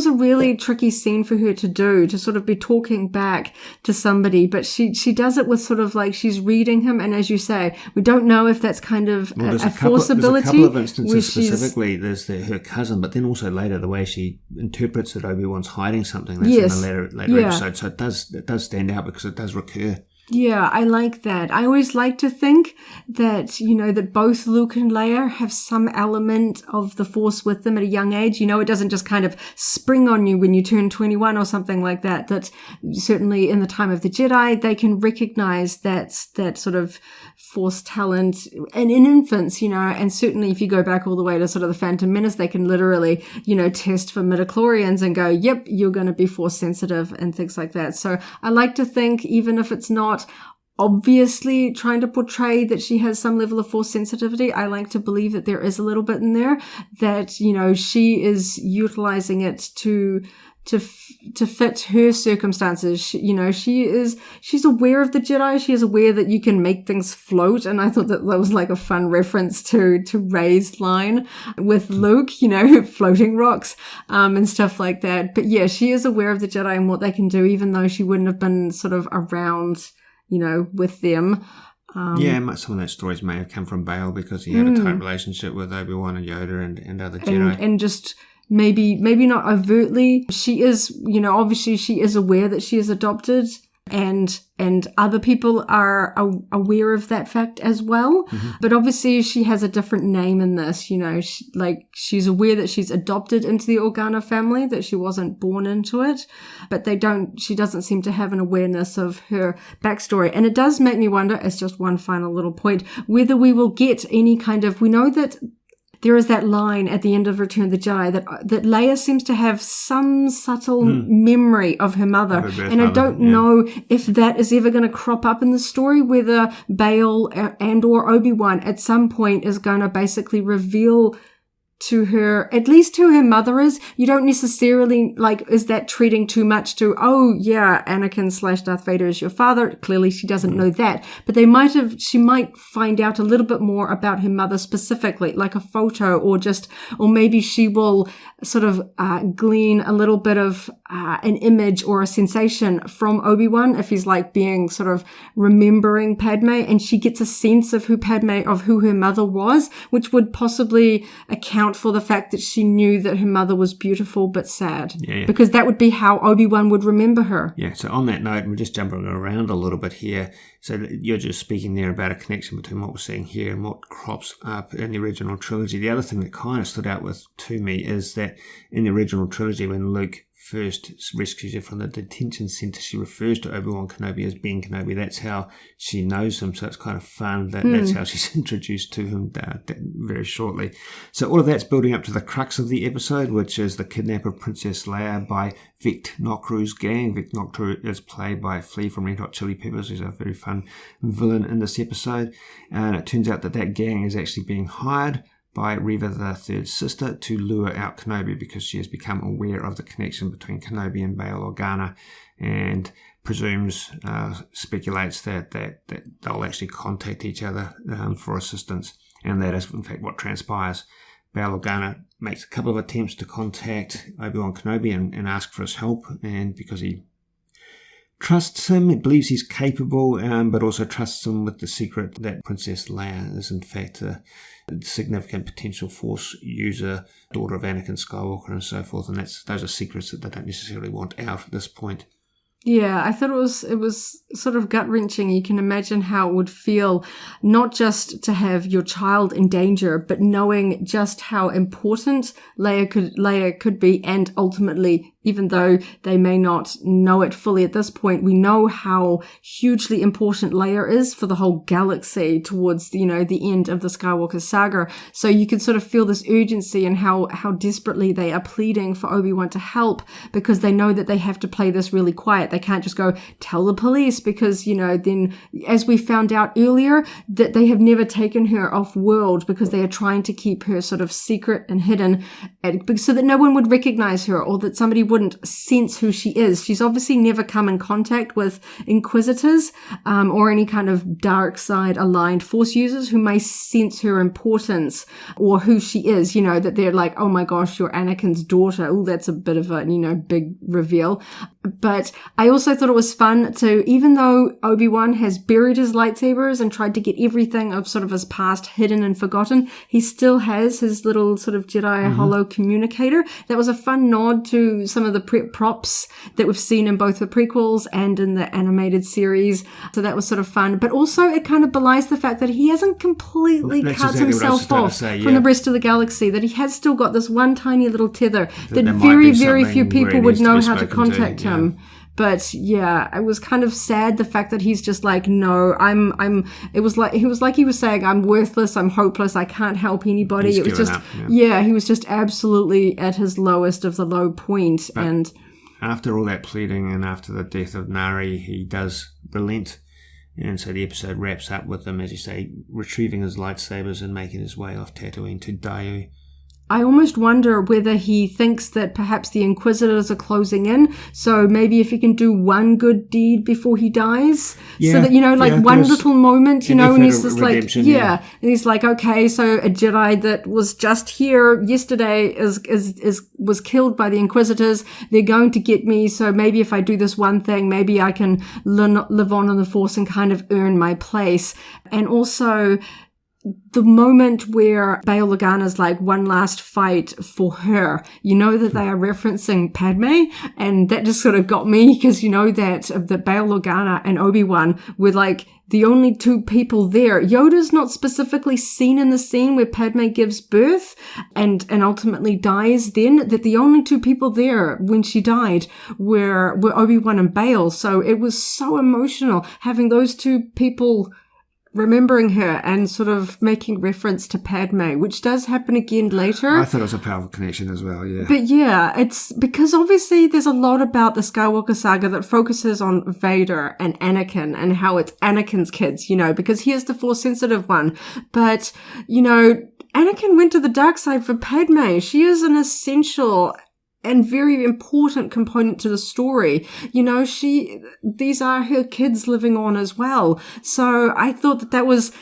a really tricky scene for her to do, to sort of be talking back to somebody, but she does it with sort of like she's reading him, and as you say, we don't know if that's kind of a force ability. There's a couple of instances specifically, there's her cousin, but then also later the way she interprets that Obi-Wan's hiding something that's in the later episode, so it does stand out because it does recur. Yeah, I like that. I always like to think that, you know, that both Luke and Leia have some element of the Force with them at a young age. You know, it doesn't just kind of spring on you when you turn 21 or something like that. That certainly in the time of the Jedi, they can recognize that sort of Force talent and in infants, you know, and certainly if you go back all the way to sort of the Phantom Menace, they can literally, you know, test for midichlorians and go, yep, you're going to be Force sensitive and things like that. So I like to think, even if it's not obviously trying to portray that she has some level of force sensitivity, I like to believe that there is a little bit in there that, you know, she is utilizing it to fit her circumstances. She's aware of the Jedi. She is aware that you can make things float. And I thought that was like a fun reference to Rey's line with Luke, you know, floating rocks, and stuff like that. But yeah, she is aware of the Jedi and what they can do, even though she wouldn't have been sort of around, you know, with them. Some of those stories may have come from Bail because he had a tight relationship with Obi-Wan and Yoda and other Jedi. And just maybe not overtly. She is, obviously she is aware that she is adopted, and other people are aware of that fact as well. Mm-hmm. But obviously she has a different name in this, she's aware that she's adopted into the Organa family, that she wasn't born into it, but she doesn't seem to have an awareness of her backstory. And it does make me wonder, as just one final little point, whether we will get any kind of, we know that there is that line at the end of Return of the Jedi that Leia seems to have some subtle memory of her mother. And I don't know if that is ever going to crop up in the story, whether Bail and or Obi-Wan at some point is going to basically reveal to her, at least who her mother is. You don't necessarily, is that treating too much to, Anakin / Darth Vader is your father? Clearly she doesn't know that. But she might find out a little bit more about her mother specifically, like a photo, or maybe she will sort of glean a little bit of an image or a sensation from Obi-Wan, if he's being sort of remembering Padme, and she gets a sense of who her mother was, which would possibly account for the fact that she knew that her mother was beautiful but sad. Because that would be how Obi-Wan would remember her. Yeah, so on that note, we're just jumping around a little bit here. So you're just speaking there about a connection between what we're seeing here and what crops up in the original trilogy. The other thing that kind of stood out to me is that in the original trilogy, when Luke first rescues her from the detention center, she refers to Obi-Wan Kenobi as Ben Kenobi. That's how she knows him, so it's kind of fun that that's how she's introduced to him very shortly. So all of that's building up to the crux of the episode, which is the kidnap of Princess Leia by Vic Nokru's gang. Vic Nokru is played by Flea from Red Hot Chili Peppers, who's a very fun villain in this episode. And it turns out that gang is actually being hired by Reva, the third sister, to lure out Kenobi, because she has become aware of the connection between Kenobi and Bail Organa, and speculates that they'll actually contact each other for assistance. And that is, in fact, what transpires. Bail Organa makes a couple of attempts to contact Obi-Wan Kenobi and ask for his help, and because he trusts him, it believes he's capable, but also trusts him with the secret that Princess Leia is, in fact, a significant potential Force user, daughter of Anakin Skywalker, and so forth. And those are secrets that they don't necessarily want out at this point. Yeah, I thought it was sort of gut-wrenching. You can imagine how it would feel, not just to have your child in danger, but knowing just how important Leia could be, and ultimately, even though they may not know it fully at this point, we know how hugely important Leia is for the whole galaxy towards, the end of the Skywalker saga. So you could sort of feel this urgency and how desperately they are pleading for Obi-Wan to help, because they know that they have to play this really quiet. They can't just go tell the police, because, then, as we found out earlier, that they have never taken her off world because they are trying to keep her sort of secret and hidden, so that no one would recognize her, or that somebody wouldn't sense who she is. She's obviously never come in contact with Inquisitors or any kind of dark side aligned Force users who may sense her importance or who she is, that they're like, oh my gosh, you're Anakin's daughter. Oh, that's a bit of a, big reveal. But I also thought it was fun to, even though Obi-Wan has buried his lightsabers and tried to get everything of sort of his past hidden and forgotten, he still has his little sort of Jedi holo communicator. That was a fun nod to some of the props that we've seen in both the prequels and in the animated series. So that was sort of fun. But also it kind of belies the fact that he hasn't completely cut himself off from the rest of the galaxy, that he has still got this one tiny little tether that very, very few people would know how to contact him. But yeah, it was kind of sad, the fact that he's just like, no, it was like he was saying, I'm worthless, I'm hopeless, I can't help anybody. It was just, he was just absolutely at his lowest of the low point. But and after all that pleading and after the death of Nari, he does relent. And so the episode wraps up with him, as you say, retrieving his lightsabers and making his way off Tatooine to Dayu. I almost wonder whether he thinks that perhaps the Inquisitors are closing in. So maybe if he can do one good deed before he dies. So that, one little moment, and he's just like, and he's like, okay, so a Jedi that was just here yesterday was killed by the Inquisitors. They're going to get me. So maybe if I do this one thing, maybe I can live on in the Force and kind of earn my place. And also, the moment where Bail Organa's like, one last fight for her, you know that they are referencing Padme, and that just sort of got me, because you know that Bail Organa and Obi-Wan were like the only two people there. Yoda's not specifically seen in the scene where Padme gives birth and ultimately dies then, that the only two people there when she died were Obi-Wan and Bail. So it was so emotional having those two people remembering her and sort of making reference to Padme, which does happen again later. I thought it was a powerful connection as well, yeah. But yeah, it's because obviously there's a lot about the Skywalker saga that focuses on Vader and Anakin and how it's Anakin's kids, you know, because he is the Force-sensitive one. But, you know, Anakin went to the dark side for Padme. She is an essential and very important component to the story. You know, these are her kids living on as well. So I thought that was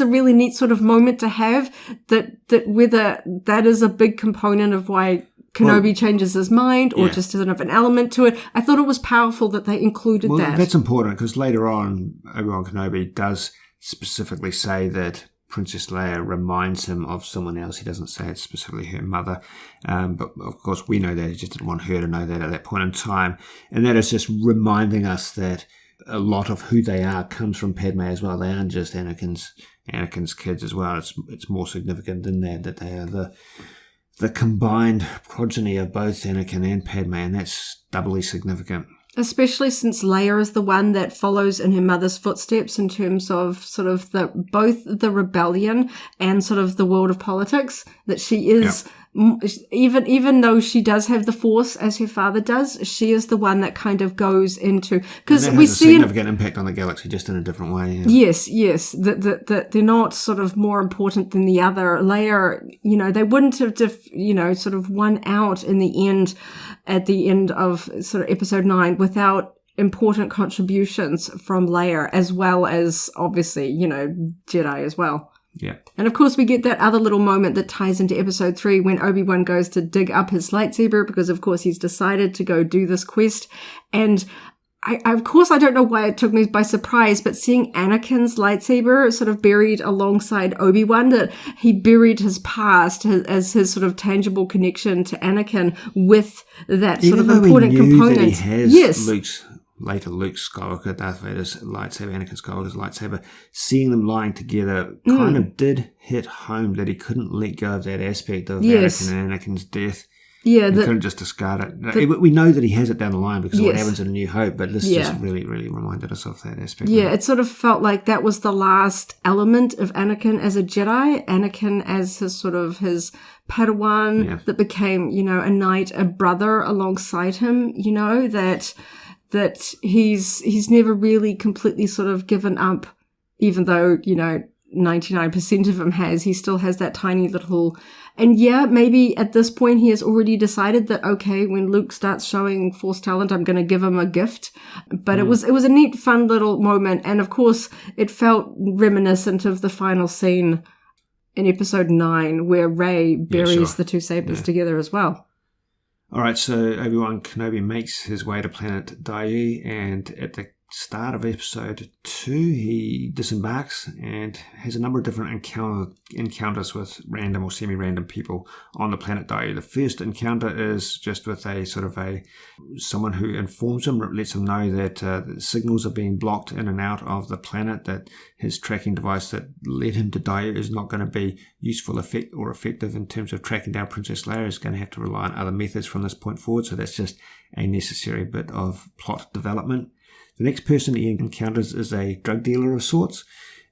a really neat sort of moment to have, that whether that is a big component of why Kenobi changes his mind or just doesn't have an element to it. I thought it was powerful that they included that. That's important, because later on, Obi-Wan Kenobi does specifically say that Princess Leia reminds him of someone else. He doesn't say it's specifically her mother. But of course we know that. He just didn't want her to know that at that point in time. And that is just reminding us that a lot of who they are comes from Padme as well. They aren't just Anakin's kids as well. It's more significant than that they are the combined progeny of both Anakin and Padme, and that's doubly significant. Especially since Leia is the one that follows in her mother's footsteps in terms of sort of both the rebellion and sort of the world of politics, that she is, even though she does have the Force as her father does, she is the one that kind of goes into, because we see a significant impact on the galaxy, just in a different way. Yeah. Yes, that they're not sort of more important than the other. Leia, you know, they wouldn't have sort of won out in the end, at the end of sort of episode 9, without important contributions from Leia, as well as obviously, you know, Jedi as well. Yeah. And of course we get that other little moment that ties into episode 3 when Obi-Wan goes to dig up his lightsaber, because of course he's decided to go do this quest. And I don't know why it took me by surprise, but seeing Anakin's lightsaber sort of buried alongside Obi-Wan, that he buried his past as his sort of tangible connection to Anakin with that sort of important component. That he has Luke Skywalker, Darth Vader's lightsaber, Anakin Skywalker's lightsaber, seeing them lying together kind of did hit home that he couldn't let go of that aspect of Anakin and Anakin's death. Yeah, he couldn't just discard it. We know that he has it down the line because of what happens in A New Hope, but this just really, really reminded us of that aspect. Yeah, it sort of felt like that was the last element of Anakin as a Jedi, Anakin as his Padawan that became, you know, a knight, a brother alongside him, you know, that he's never really completely sort of given up, even though, you know, 99% of him has. He still has that tiny little, and maybe at this point he has already decided that, okay, when Luke starts showing Force talent, I'm going to give him a gift. But it was a neat, fun little moment. And of course it felt reminiscent of the final scene in episode 9 where Rey buries the two sabers together as well. All right, so Obi-Wan Kenobi makes his way to planet Daiyu, and at the start of episode 2, he disembarks and has a number of different encounters with random or semi-random people on the planet Daiyu. The first encounter is just with someone who informs him, lets him know that signals are being blocked in and out of the planet, that his tracking device that led him to Daiyu is not going to be useful or effective in terms of tracking down Princess Leia. Is going to have to rely on other methods from this point forward, so that's just a necessary bit of plot development. The next person he encounters is a drug dealer of sorts,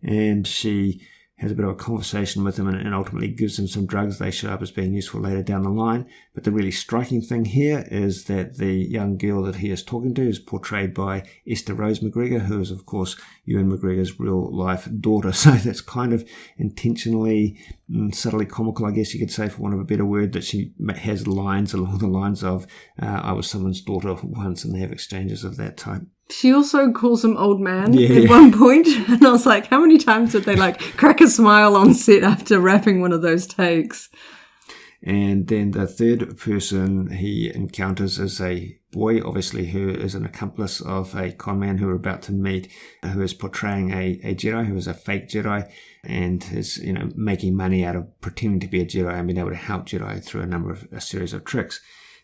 and she has a bit of a conversation with him and ultimately gives him some drugs. They show up as being useful later down the line. But the really striking thing here is that the young girl that he is talking to is portrayed by Esther Rose McGregor, who is, of course, Ewan McGregor's real-life daughter. So that's kind of intentionally, subtly comical, I guess you could say, for want of a better word, that she has lines along the lines of, I was someone's daughter once, and they have exchanges of that type. She also calls him old man at one point, and I was like, how many times did they crack a smile on set after wrapping one of those takes? And then the third person he encounters is a boy, obviously, who is an accomplice of a con man who we're about to meet, who is portraying a Jedi, who is a fake Jedi, and is, making money out of pretending to be a Jedi and being able to help Jedi through a series of tricks.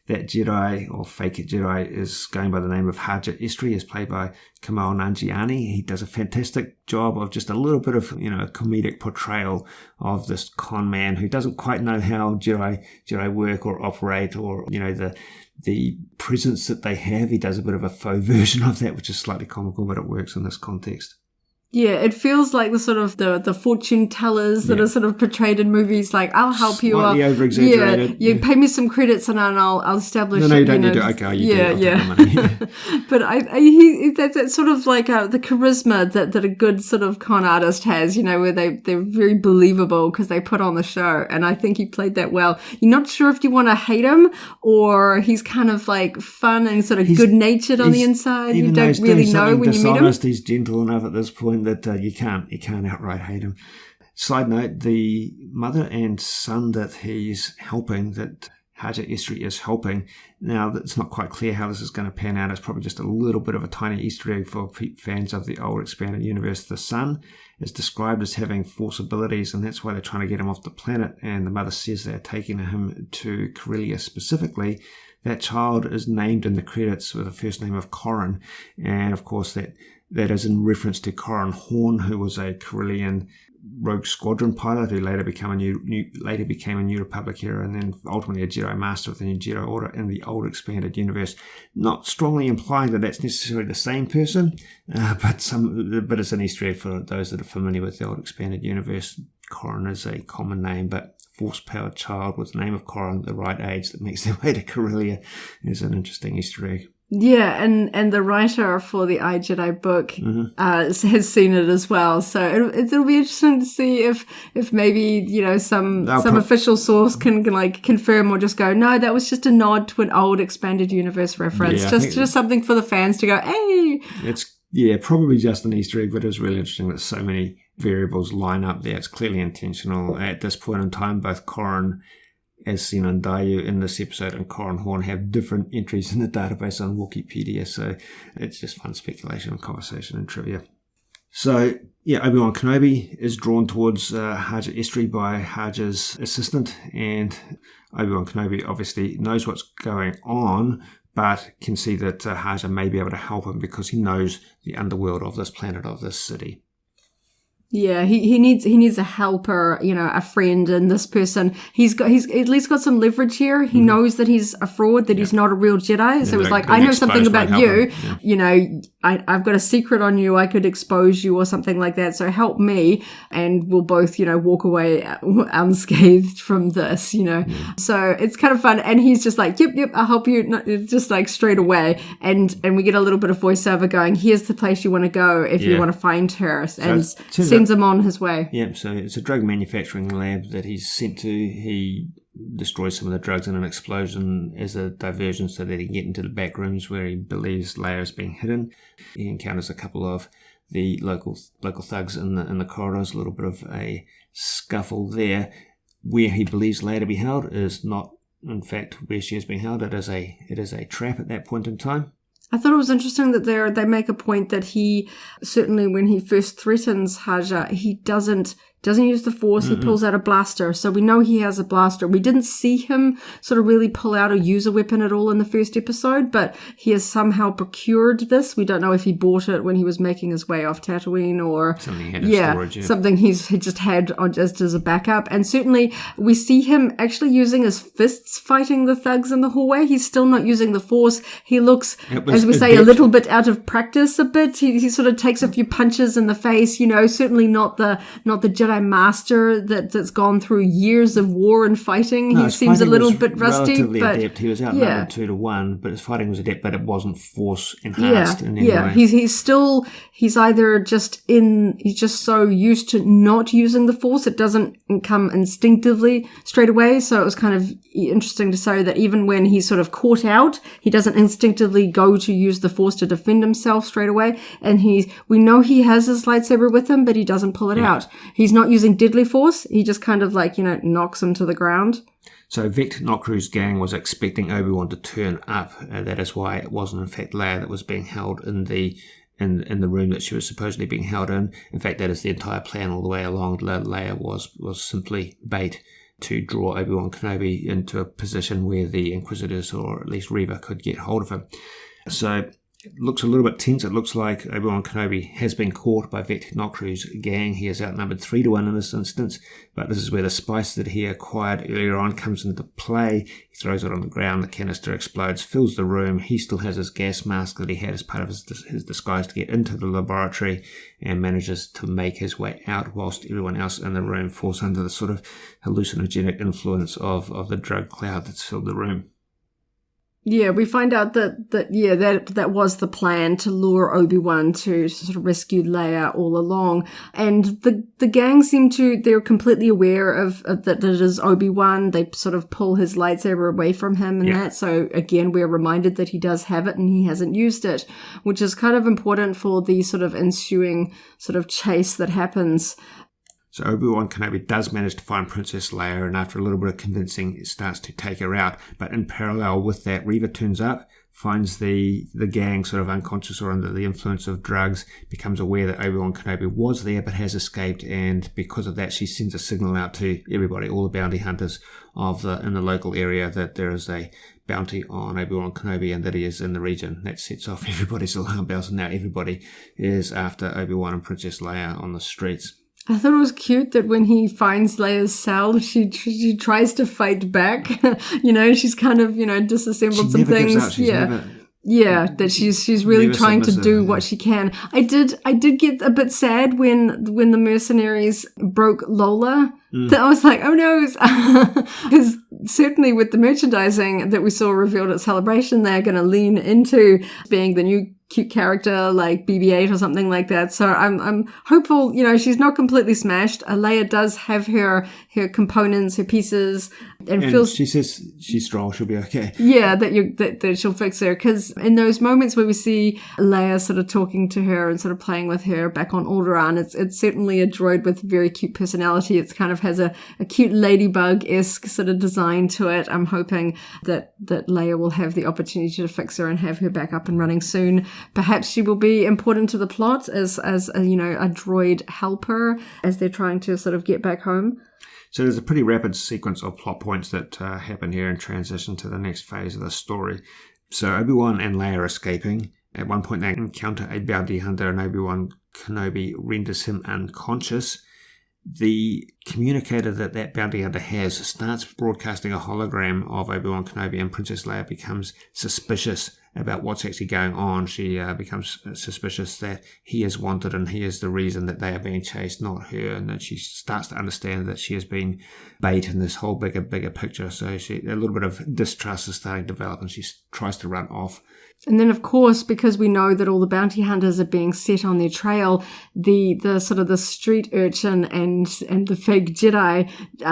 That Jedi, or fake Jedi, is going by the name of Haja Istri, is played by Kamal Nanjiani. He does a fantastic job of just a little bit of, comedic portrayal of this con man who doesn't quite know how Jedi work or operate, or, the presence that they have. He does a bit of a faux version of that, which is slightly comical, but it works in this context. Yeah, it feels like the sort of the fortune tellers that are sort of portrayed in movies. Like, I'll help you. Slightly over-exaggerated. Yeah, you pay me some credits and I'll establish. No, you don't need to. Okay, you do. Yeah. But that's sort of like the charisma that a good sort of con artist has. Where they're very believable because they put on the show, and I think he played that well. You're not sure if you want to hate him or he's kind of like fun and sort of good-natured on the inside. You don't really know when you meet him. He's gentle enough at this point that you can't outright hate him. Side note, the mother and son that he's helping, that Haja Istri is helping, now it's not quite clear how this is going to pan out. It's probably just a little bit of a tiny Easter egg for fans of the old expanded universe. The son is described as having Force abilities, and that's why they're trying to get him off the planet, and the mother says they're taking him to Corellia specifically. That child is named in the credits with the first name of Corran, and of course that is in reference to Corran Horn, who was a Corellian rogue squadron pilot who later became a New Republic hero, and then ultimately a Jedi Master of the New Jedi Order in the old expanded universe. Not strongly implying that that's necessarily the same person, but it's an Easter egg for those that are familiar with the old expanded universe. Corran is a common name, but force-powered child with the name of Corran at the right age that makes their way to Corellia is an interesting Easter egg. Yeah, and the writer for the iJedi book has seen it as well. So it'll be interesting to see if maybe some official source can like confirm or just go, no, that was just a nod to an old expanded universe reference. Yeah, just something for the fans to go, hey. It's probably just an Easter egg, but it's really interesting that so many variables line up there. It's clearly intentional. At this point in time, both Corran, as seen on Dayu in this episode, and Corran Horn have different entries in the database on Wikipedia, so it's just fun speculation and conversation and trivia. So, Obi-Wan Kenobi is drawn towards Haja Istri by Haja's assistant, and Obi-Wan Kenobi obviously knows what's going on, but can see that Haja may be able to help him because he knows the underworld of this planet, of this city. Yeah, he needs a helper, a friend, and this person, he's at least got some leverage here. He knows that he's a fraud, that he's not a real Jedi. So it's like, I know something about you. Yeah. I've got a secret on you. I could expose you or something like that. So help me, and we'll both, walk away unscathed from this. So it's kind of fun. And he's just like, yep, I'll help you, just like straight away. And we get a little bit of voiceover going, here's the place you want to go if you want to find her, and sends him on his way. Yeah, so it's a drug manufacturing lab that he's sent to. He destroys some of the drugs in an explosion as a diversion so that he can get into the back rooms where he believes Leia is being hidden. He encounters a couple of the local thugs in the corridors. A little bit of a scuffle there. Where he believes Leia to be held is not, in fact, where she is being held. It is a trap at that point in time. I thought it was interesting that they make a point that he, certainly when he first threatens Haja, he doesn't use the Force. He pulls out a blaster. So we know he has a blaster. We didn't see him sort of really pull out or use a weapon at all in the first episode, but he has somehow procured this. We don't know if he bought it when he was making his way off Tatooine or something he had in storage. Something he just had on just as a backup. And certainly we see him actually using his fists fighting the thugs in the hallway. He's still not using the Force. He looks, as we say, a little bit out of practice a bit. He sort of takes a few punches in the face, certainly not the Jedi Master that's gone through years of war and fighting. He seems a little bit rusty, but adept. He was outnumbered 2-1, but his fighting was adept, but it wasn't Force enhanced in any way. He's either he's just so used to not using the Force, it doesn't come instinctively straight away. So it was kind of interesting to say that even when he's sort of caught out, he doesn't instinctively go to use the Force to defend himself straight away. And we know he has his lightsaber with him, but he doesn't pull it out. He's not using deadly force. He just kind of like, knocks him to the ground. So Vect Nokru's gang was expecting Obi-Wan to turn up. That is why it wasn't in fact Leia that was being held in the room that she was supposedly being held in. In fact, that is the entire plan all the way along. Leia was simply bait to draw Obi-Wan Kenobi into a position where the Inquisitors, or at least Reva, could get hold of him. So it looks a little bit tense. It looks like Obi-Wan Kenobi has been caught by Vect Nokru's gang. He is outnumbered 3-1 in this instance, but this is where the spice that he acquired earlier on comes into play. He throws it on the ground, the canister explodes, fills the room. He still has his gas mask that he had as part of his disguise to get into the laboratory, and manages to make his way out whilst everyone else in the room falls under the sort of hallucinogenic influence of the drug cloud that's filled the room. Yeah, we find out that was the plan, to lure Obi-Wan to sort of rescue Leia all along. And the gang they're completely aware of that it is Obi-Wan. They sort of pull his lightsaber away from him and that. So again, we're reminded that he does have it and he hasn't used it, which is kind of important for the sort of ensuing sort of chase that happens. So Obi-Wan Kenobi does manage to find Princess Leia, and after a little bit of convincing, it starts to take her out. But in parallel with that, Reva turns up, finds the gang sort of unconscious or under the influence of drugs, becomes aware that Obi-Wan Kenobi was there but has escaped, and because of that, she sends a signal out to everybody, all the bounty hunters in the local area, that there is a bounty on Obi-Wan Kenobi and that he is in the region. That sets off everybody's alarm bells, and now everybody is after Obi-Wan and Princess Leia on the streets. I thought it was cute that when he finds Leia's cell, she tries to fight back. She's kind of, disassembled some things. That she's really trying to do what she can. I did get a bit sad when the mercenaries broke Lola. That I was like, oh no, because certainly with the merchandising that we saw revealed at Celebration, they're going to lean into being the new cute character like BB-8 or something like that. So I'm hopeful. She's not completely smashed. Leia does have her components, her pieces, and feels. She says she's strong. She'll be okay. Yeah, that she'll fix her. Because in those moments where we see Leia sort of talking to her and sort of playing with her back on Alderaan, it's certainly a droid with very cute personality. It's kind of has a cute ladybug-esque sort of design to it. I'm hoping that Leia will have the opportunity to fix her and have her back up and running soon. Perhaps she will be important to the plot as a droid helper as they're trying to sort of get back home. So there's a pretty rapid sequence of plot points that happen here and transition to the next phase of the story. So Obi-Wan and Leia are escaping. At one point they encounter a bounty hunter, and Obi-Wan Kenobi renders him unconscious. The communicator that bounty hunter has starts broadcasting a hologram of Obi-Wan Kenobi, and Princess Leia becomes suspicious about what's actually going on. She becomes suspicious that he is wanted and he is the reason that they are being chased, not her, and then she starts to understand that she has been bait in this whole bigger picture. So a little bit of distrust is starting to develop, and she tries to run off. And then, of course, because we know that all the bounty hunters are being set on their trail, the sort of the street urchin and the fake Jedi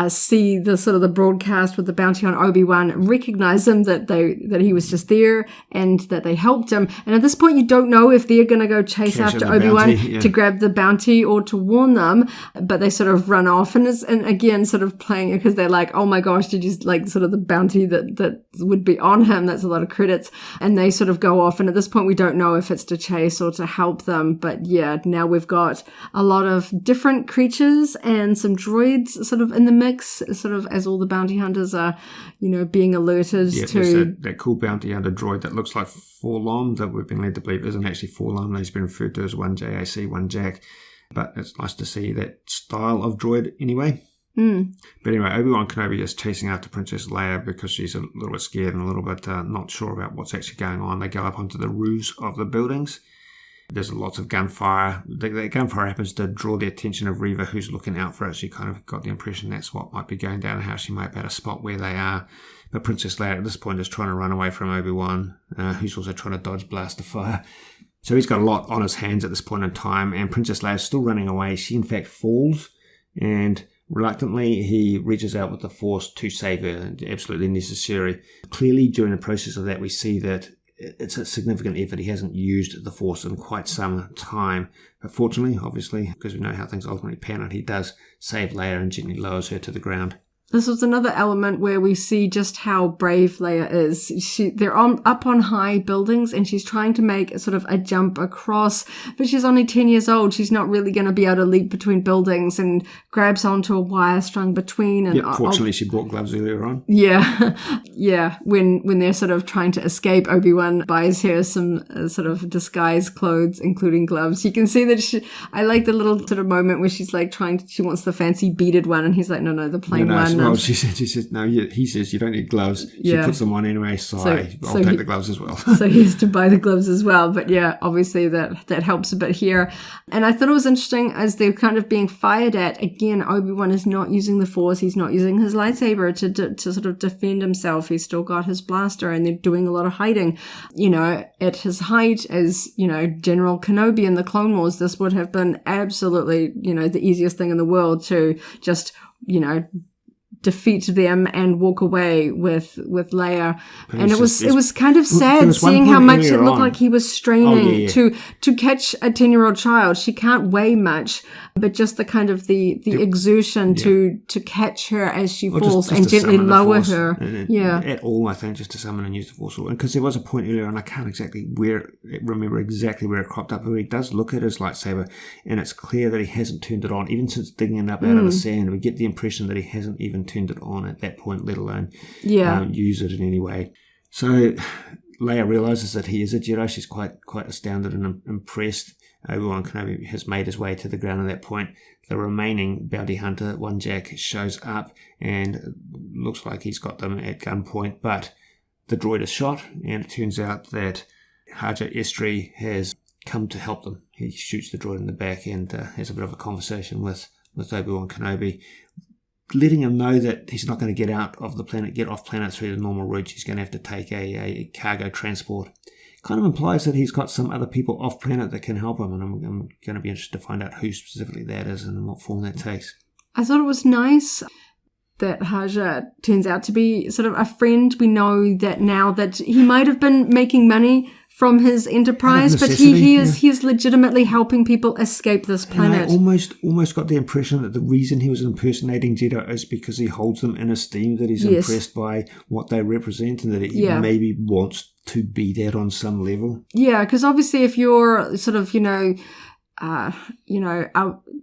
see the sort of the broadcast with the bounty on Obi-Wan, recognize him that he was just there and that they helped him. And at this point, you don't know if they're going to go chase after Obi-Wan to grab the bounty or to warn them, but they sort of run off and again sort of playing it because they're like, oh my gosh, did you like sort of the bounty that would be on him? That's a lot of credits, and they sort of go off, and at this point we don't know if it's to chase or to help them. But yeah, now we've got a lot of different creatures and some droids sort of in the mix, sort of as all the bounty hunters are, being alerted to that cool bounty hunter droid that looks like Forlom, that we've been led to believe isn't actually Forlom. He's been referred to as one JAC, one Jack, but it's nice to see that style of droid anyway. But anyway, Obi-Wan Kenobi is chasing after Princess Leia because she's a little bit scared and a little bit not sure about what's actually going on. They go up onto the roofs of the buildings. There's lots of gunfire. The gunfire happens to draw the attention of Reva, who's looking out for it. She kind of got the impression that's what might be going down and how she might be able to spot where they are. But Princess Leia at this point is trying to run away from Obi-Wan, who's also trying to dodge blast of fire. So he's got a lot on his hands at this point in time, and Princess Leia is still running away. She in fact falls, and reluctantly, he reaches out with the Force to save her, absolutely necessary. Clearly, during the process of that, we see that it's a significant effort. He hasn't used the Force in quite some time. But fortunately, obviously, because we know how things ultimately pan out, he does save Leia and gently lowers her to the ground. This was another element where we see just how brave Leia is. They're up on high buildings and she's trying to make sort of a jump across, but she's only 10 years old. She's not really going to be able to leap between buildings, and grabs onto a wire strung between. And fortunately she brought gloves earlier on. Yeah. When they're sort of trying to escape, Obi-Wan buys her some sort of disguise clothes, including gloves. You can see that I like the little sort of moment where she's like she wants the fancy beaded one, and he's like, no, the plain one. Well, she says, no, he says, you don't need gloves. She puts them on anyway, so I'll take the gloves as well. So he has to buy the gloves as well. But yeah, obviously that helps a bit here. And I thought it was interesting as they're kind of being fired at. Again, Obi-Wan is not using the Force. He's not using his lightsaber to sort of defend himself. He's still got his blaster, and they're doing a lot of hiding. At his height as, General Kenobi in the Clone Wars, this would have been absolutely, the easiest thing in the world to just, defeat them and walk away with Leia. And it was kind of sad seeing how much it looked like he was straining to catch a 10-year-old child. She can't weigh much, but just the kind of the exertion to catch her as she falls and gently lower her. At all, I think, just to summon and use the Force. Because there was a point earlier, and I can't remember exactly where it cropped up, where he does look at his lightsaber, and it's clear that he hasn't turned it on. Even since digging it up out of the sand, we get the impression that he hasn't even turned it on at that point, let alone use it in any way. So Leia realizes that he is a Jedi. She's quite astounded and impressed. Obi-Wan Kenobi has made his way to the ground at that point. The remaining bounty hunter, One Jack, shows up and looks like he's got them at gunpoint, but the droid is shot, and it turns out that Haja Estri has come to help them. He shoots the droid in the back and has a bit of a conversation with Obi-Wan Kenobi, letting him know that he's not going to get off planet through the normal route. He's going to have to take a cargo transport. Kind of implies that he's got some other people off planet that can help him, and I'm going to be interested to find out who specifically that is and what form that takes. I thought it was nice that Haja turns out to be sort of a friend. We know that now that he might have been making money from his enterprise, but he is legitimately helping people escape this planet. And I almost got the impression that the reason he was impersonating Jedi is because he holds them in esteem, that he's impressed by what they represent, and that he maybe wants to be that on some level. Yeah, because obviously if you're sort of,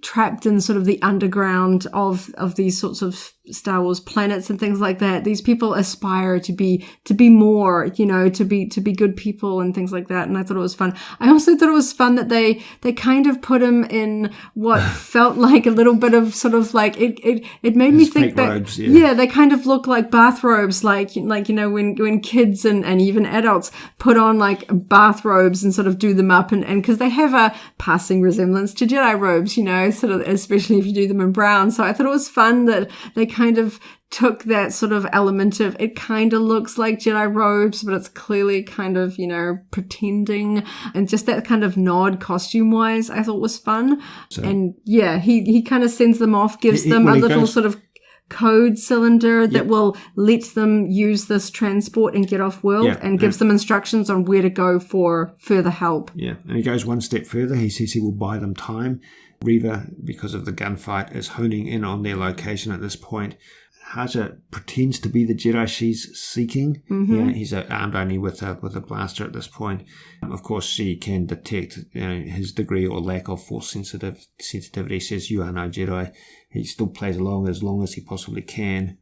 trapped in sort of the underground of these sorts of Star Wars planets and things like that, these people aspire to be more, to be good people and things like that. And I thought it was fun. I also thought it was fun that they kind of put him in what felt like a little bit of sort of like it made me think that robes, they kind of look like bathrobes, like when kids and even adults put on like bathrobes and sort of do them up, and because they have a passing resemblance to Jedi robes, sort of, especially if you do them in brown. So I thought it was fun that they kind of took that sort of element of it kind of looks like Jedi robes, but it's clearly kind of, pretending, and just that kind of nod costume wise, I thought was fun. So, and he kind of sends them off, gives them a little sort of code cylinder that will let them use this transport and get off world, and gives them instructions on where to go for further help. Yeah, and he goes one step further. He says he will buy them time. Reva, because of the gunfight, is honing in on their location at this point. Haja pretends to be the Jedi she's seeking. Mm-hmm. He's armed only with a blaster at this point. Of course, she can detect his degree or lack of force sensitivity. Says, "You are no Jedi." He still plays along as long as he possibly can.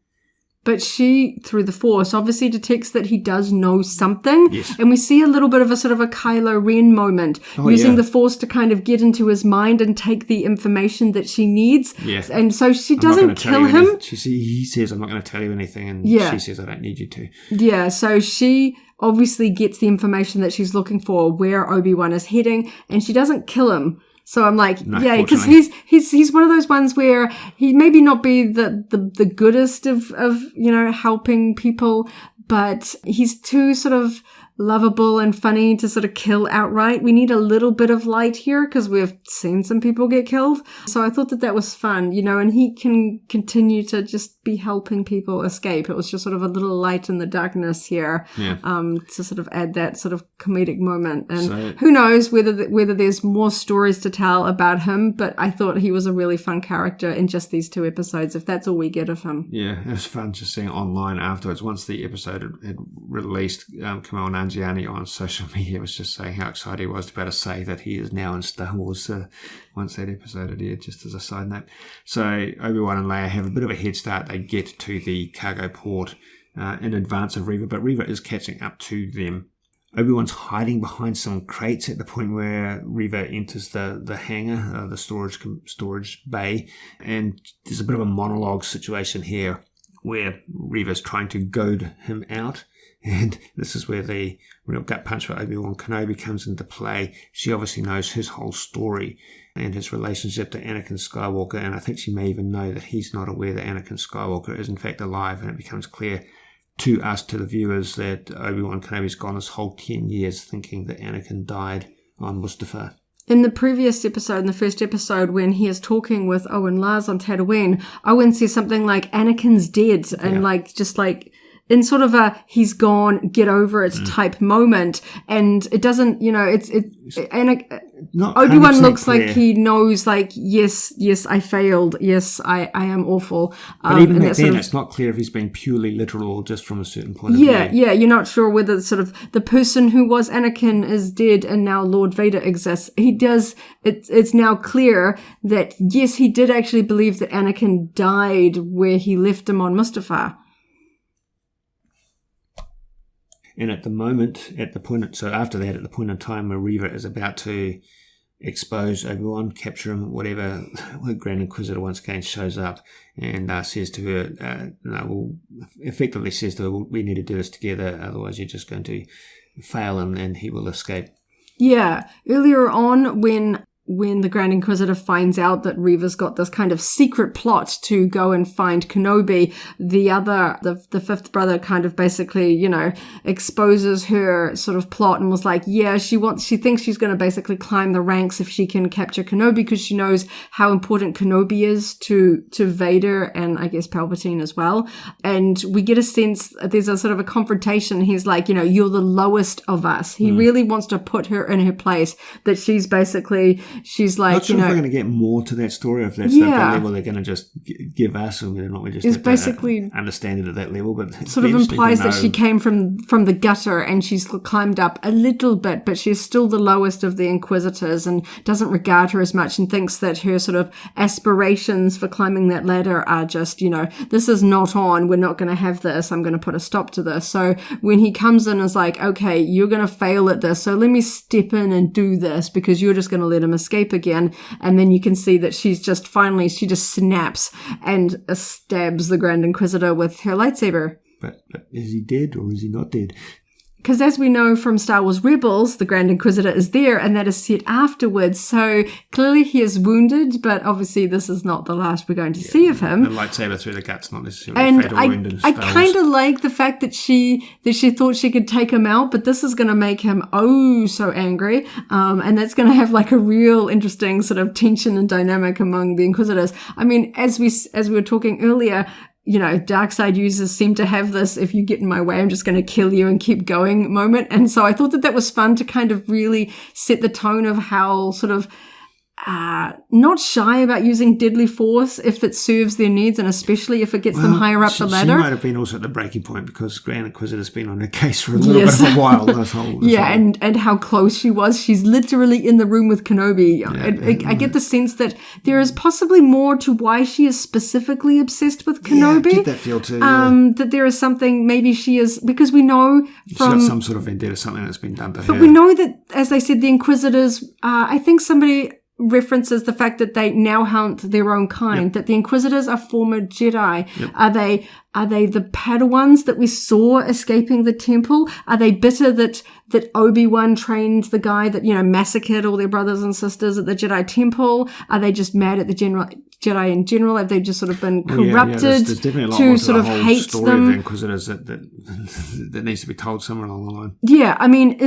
But she, through the Force, obviously detects that he does know something. Yes. And we see a little bit of a sort of a Kylo Ren moment, using the Force to kind of get into his mind and take the information that she needs. Yes. And so she doesn't kill him. He says, "I'm not going to tell you anything." And she says, "I don't need you to." Yeah, so she obviously gets the information that she's looking for, where Obi-Wan is heading, and she doesn't kill him. So I'm like, because he's one of those ones where he maybe not be the goodest of helping people, but he's too sort of lovable and funny to sort of kill outright. We need a little bit of light here because we've seen some people get killed. So I thought that was fun, and he can continue to just be helping people escape. It was just sort of a little light in the darkness here, to sort of add that sort of comedic moment. And who knows whether there's more stories to tell about him, but I thought he was a really fun character in just these 2 episodes, if that's all we get of him. Yeah, it was fun just seeing online afterwards. Once the episode had released, Kamal Nanjiani on social media was just saying how excited he was to be able to say that he is now in Star Wars once that episode had aired, just as a side note. So Obi-Wan and Leia have a bit of a head start. They get to the cargo port in advance of Reva, but Reva is catching up to them. Obi-Wan's hiding behind some crates at the point where Reva enters the hangar, the storage bay, and there's a bit of a monologue situation here where Reva's trying to goad him out, and this is where the real gut punch for Obi-Wan Kenobi comes into play. She obviously knows his whole story and his relationship to Anakin Skywalker, and I think she may even know that he's not aware that Anakin Skywalker is in fact alive, and it becomes clear to us, to the viewers, that Obi-Wan Kenobi's gone this whole 10 years thinking that Anakin died on Mustafar. In the previous episode, in the first episode, when he is talking with Owen Lars on Tatooine, Owen says something like, Anakin's dead, and just in sort of a he's gone, get over it type moment, and it doesn't, Obi-Wan looks clear. Like he knows, yes, I failed, yes, I am awful. But even back then, it's not clear if he's being purely literal or just from a certain point of view. Yeah, you're not sure whether sort of the person who was Anakin is dead and now Lord Vader exists. It's now clear that, yes, he did actually believe that Anakin died where he left him on Mustafar. And at the point in time where Reva is about to expose Obi-Wan, capture him, whatever, the Grand Inquisitor once again shows up and says to her, effectively says to her, we need to do this together, otherwise you're just going to fail and he will escape. Yeah. Earlier on, when the Grand Inquisitor finds out that Reva's got this kind of secret plot to go and find Kenobi, the fifth brother kind of basically, exposes her sort of plot and was like, she thinks she's going to basically climb the ranks if she can capture Kenobi because she knows how important Kenobi is to Vader and I guess Palpatine as well. And we get a sense, there's a sort of a confrontation. He's like, you're the lowest of us. He really wants to put her in her place, that she's like, not sure if we're going to get more to that story, if that's the level they're going to just give us, and whether or not we just have to understand it at that level. But sort of implies that she came from the gutter and she's climbed up a little bit, but she's still the lowest of the Inquisitors and doesn't regard her as much and thinks that her sort of aspirations for climbing that ladder are just, this is not on, we're not going to have this, I'm going to put a stop to this. So when he comes in and is like, okay, you're going to fail at this, so let me step in and do this because you're just going to let him escape again. And then you can see that she just snaps and stabs the Grand Inquisitor with her lightsaber. But is he dead or is he not dead? Because as we know from Star Wars Rebels, the Grand Inquisitor is there, and that is set afterwards. So clearly he is wounded, but obviously this is not the last we're going to see of him. The lightsaber through the guts, not necessarily and a fatal wound in Star Wars. I kind of like the fact that she thought she could take him out, but this is going to make him so angry, and that's going to have like a real interesting sort of tension and dynamic among the Inquisitors. I mean, as we were talking earlier, dark side users seem to have this, if you get in my way, I'm just going to kill you and keep going moment. And so I thought that was fun to kind of really set the tone of how sort of not shy about using deadly force if it serves their needs, and especially if it gets them higher up the ladder. She might have been also at the breaking point because Grand Inquisitor's been on her case for a little bit of a while. And how close she was. She's literally in the room with Kenobi. I get the sense that there is possibly more to why she is specifically obsessed with Kenobi. I get that feel too. That there is something, maybe she is, because we know she's got some sort of vendetta, something that's been done to her. But we know that, as I said, the Inquisitors, I think somebody references the fact that they now hunt their own kind, that the Inquisitors are former Jedi. Yep. Are they the Padawans that we saw escaping the temple? Are they bitter that Obi-Wan trained the guy that, massacred all their brothers and sisters at the Jedi temple? Are they just mad at the Jedi in general? Have they just sort of been Well, corrupted there's definitely a lot to more to sort the of whole hate story them? of the Inquisitors that needs to be told somewhere along the line. Yeah, I mean,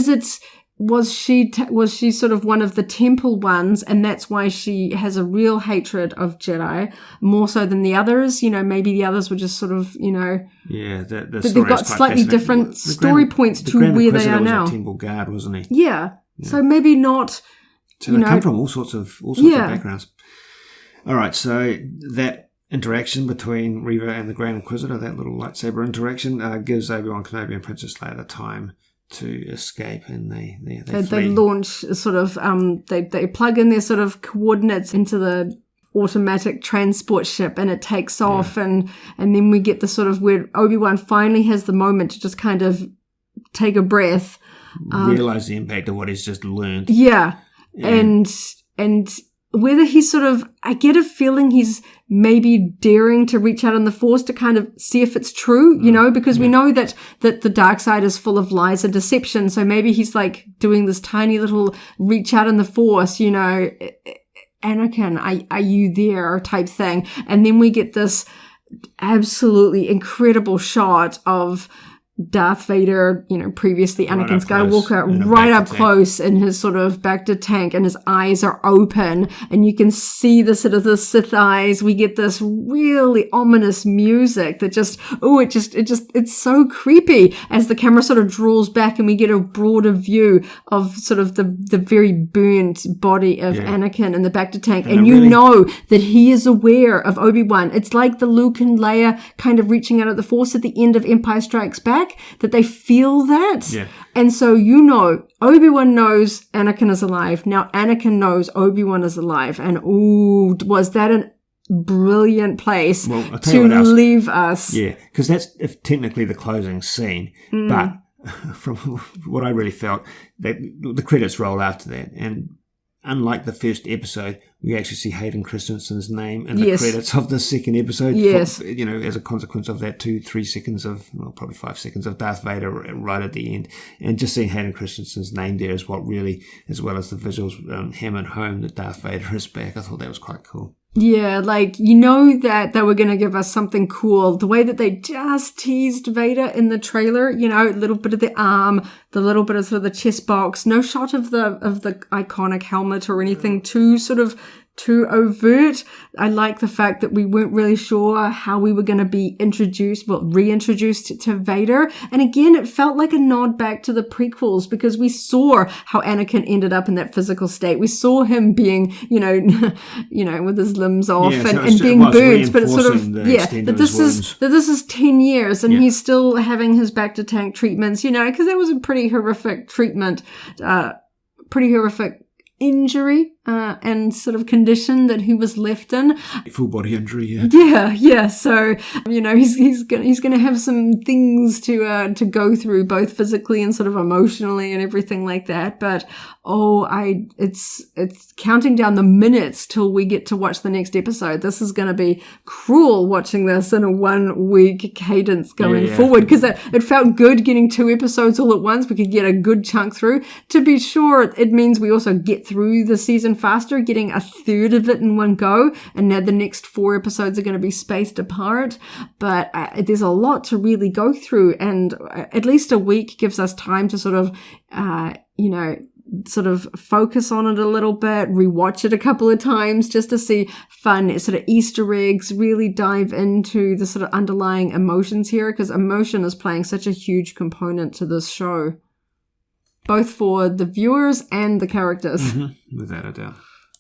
was she sort of one of the temple ones, and that's why she has a real hatred of Jedi more so than the others? You know, maybe the others were just sort of, you know, Yeah, the but story they've got is quite slightly fascinating. different story points to Grand where they Inquisitor are was now. a temple guard, wasn't he? Yeah. So maybe not. So they come from all sorts of backgrounds. All right, so that interaction between Reva and the Grand Inquisitor, that little lightsaber interaction, gives Obi-Wan Kenobi and Princess Leia the time to escape, and they launch sort of they plug in their sort of coordinates into the automatic transport ship, and it takes off, and then we get the sort of where Obi-Wan finally has the moment to just kind of take a breath, realize the impact of what he's just learned. And whether he's sort of, I get a feeling he's maybe daring to reach out in the Force to kind of see if it's true, you know, because we know that the dark side is full of lies and deception. So maybe he's like doing this tiny little reach out in the Force, you know, Anakin, are you there type thing. And then we get this absolutely incredible shot of Darth Vader, you know, previously Anakin Skywalker, right up close in his sort of Bacta tank, and his eyes are open, and you can see the sort of the Sith eyes. We get this really ominous music that it's so creepy as the camera sort of draws back, and we get a broader view of sort of the very burnt body of Anakin in the Bacta tank, and you know that he is aware of Obi-Wan. It's like the Luke and Leia kind of reaching out at the Force at the end of Empire Strikes Back, that they feel that. Yeah. And so, you know, Obi-Wan knows Anakin is alive. Now Anakin knows Obi-Wan is alive. And ooh, was that a brilliant place to leave us. Yeah, because that's technically the closing scene. But from what I really felt, the credits roll after that. And unlike the first episode, we actually see Hayden Christensen's name in the credits of the second episode. Yes. For, you know, as a consequence of that 2-3 seconds of, well, probably 5 seconds of Darth Vader right at the end. And just seeing Hayden Christensen's name there is what really, as well as the visuals, hammered home that Darth Vader is back. I thought that was quite cool. Yeah, like, you know that they were going to give us something cool. The way that they just teased Vader in the trailer, you know, a little bit of the arm, the little bit of sort of the chest box, no shot of the iconic helmet or anything too overt. I like the fact that we weren't really sure how we were going to be reintroduced to Vader. And again, it felt like a nod back to the prequels, because we saw how Anakin ended up in that physical state. We saw him being, you know, with his limbs off and being burnt. But it's sort of, that this is 10 years and he's still having his Bacta tank treatments, you know, because that was a pretty horrific treatment, pretty horrific injury and sort of condition that he was left in. Full body injury, yeah. So, you know, he's gonna have some things to go through, both physically and sort of emotionally and everything like that. But it's counting down the minutes till we get to watch the next episode. This is gonna be cruel watching this in a 1 week cadence going forward, because it felt good getting 2 episodes all at once. We could get a good chunk through. To be sure, it means we also get through the season faster, getting a third of it in one go, and now the next 4 episodes are going to be spaced apart. But there's a lot to really go through, and at least a week gives us time to sort of sort of focus on it a little bit, rewatch it a couple of times just to see fun sort of Easter eggs, really dive into the sort of underlying emotions here, because emotion is playing such a huge component to this show, both for the viewers and the characters. Mm-hmm. Without a doubt.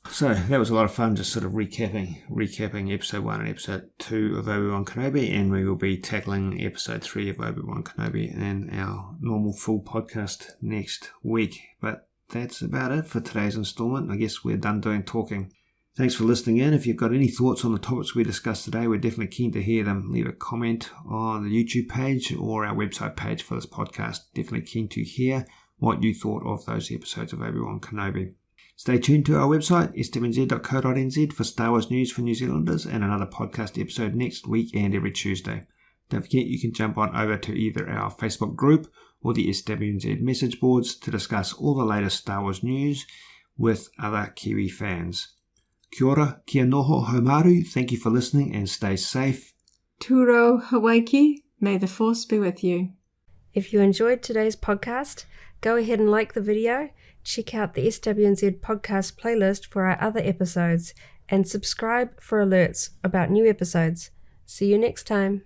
So that was a lot of fun, just sort of recapping episode 1 and episode 2 of Obi-Wan Kenobi, and we will be tackling episode 3 of Obi-Wan Kenobi in our normal full podcast next week. But that's about it for today's installment. I guess we're done doing talking. Thanks for listening in. If you've got any thoughts on the topics we discussed today, we're definitely keen to hear them. Leave a comment on the YouTube page or our website page for this podcast. Definitely keen to hear what you thought of those episodes of Obi-Wan Kenobi. Stay tuned to our website, SWNZ.co.nz, for Star Wars news for New Zealanders, and another podcast episode next week and every Tuesday. Don't forget you can jump on over to either our Facebook group or the SWNZ message boards to discuss all the latest Star Wars news with other Kiwi fans. Kia ora, kia noho haumaru. Thank you for listening and stay safe. Turou Hawaiki. May the force be with you. If you enjoyed today's podcast, go ahead and like the video, check out the SWNZ Podcast playlist for our other episodes, and subscribe for alerts about new episodes. See you next time.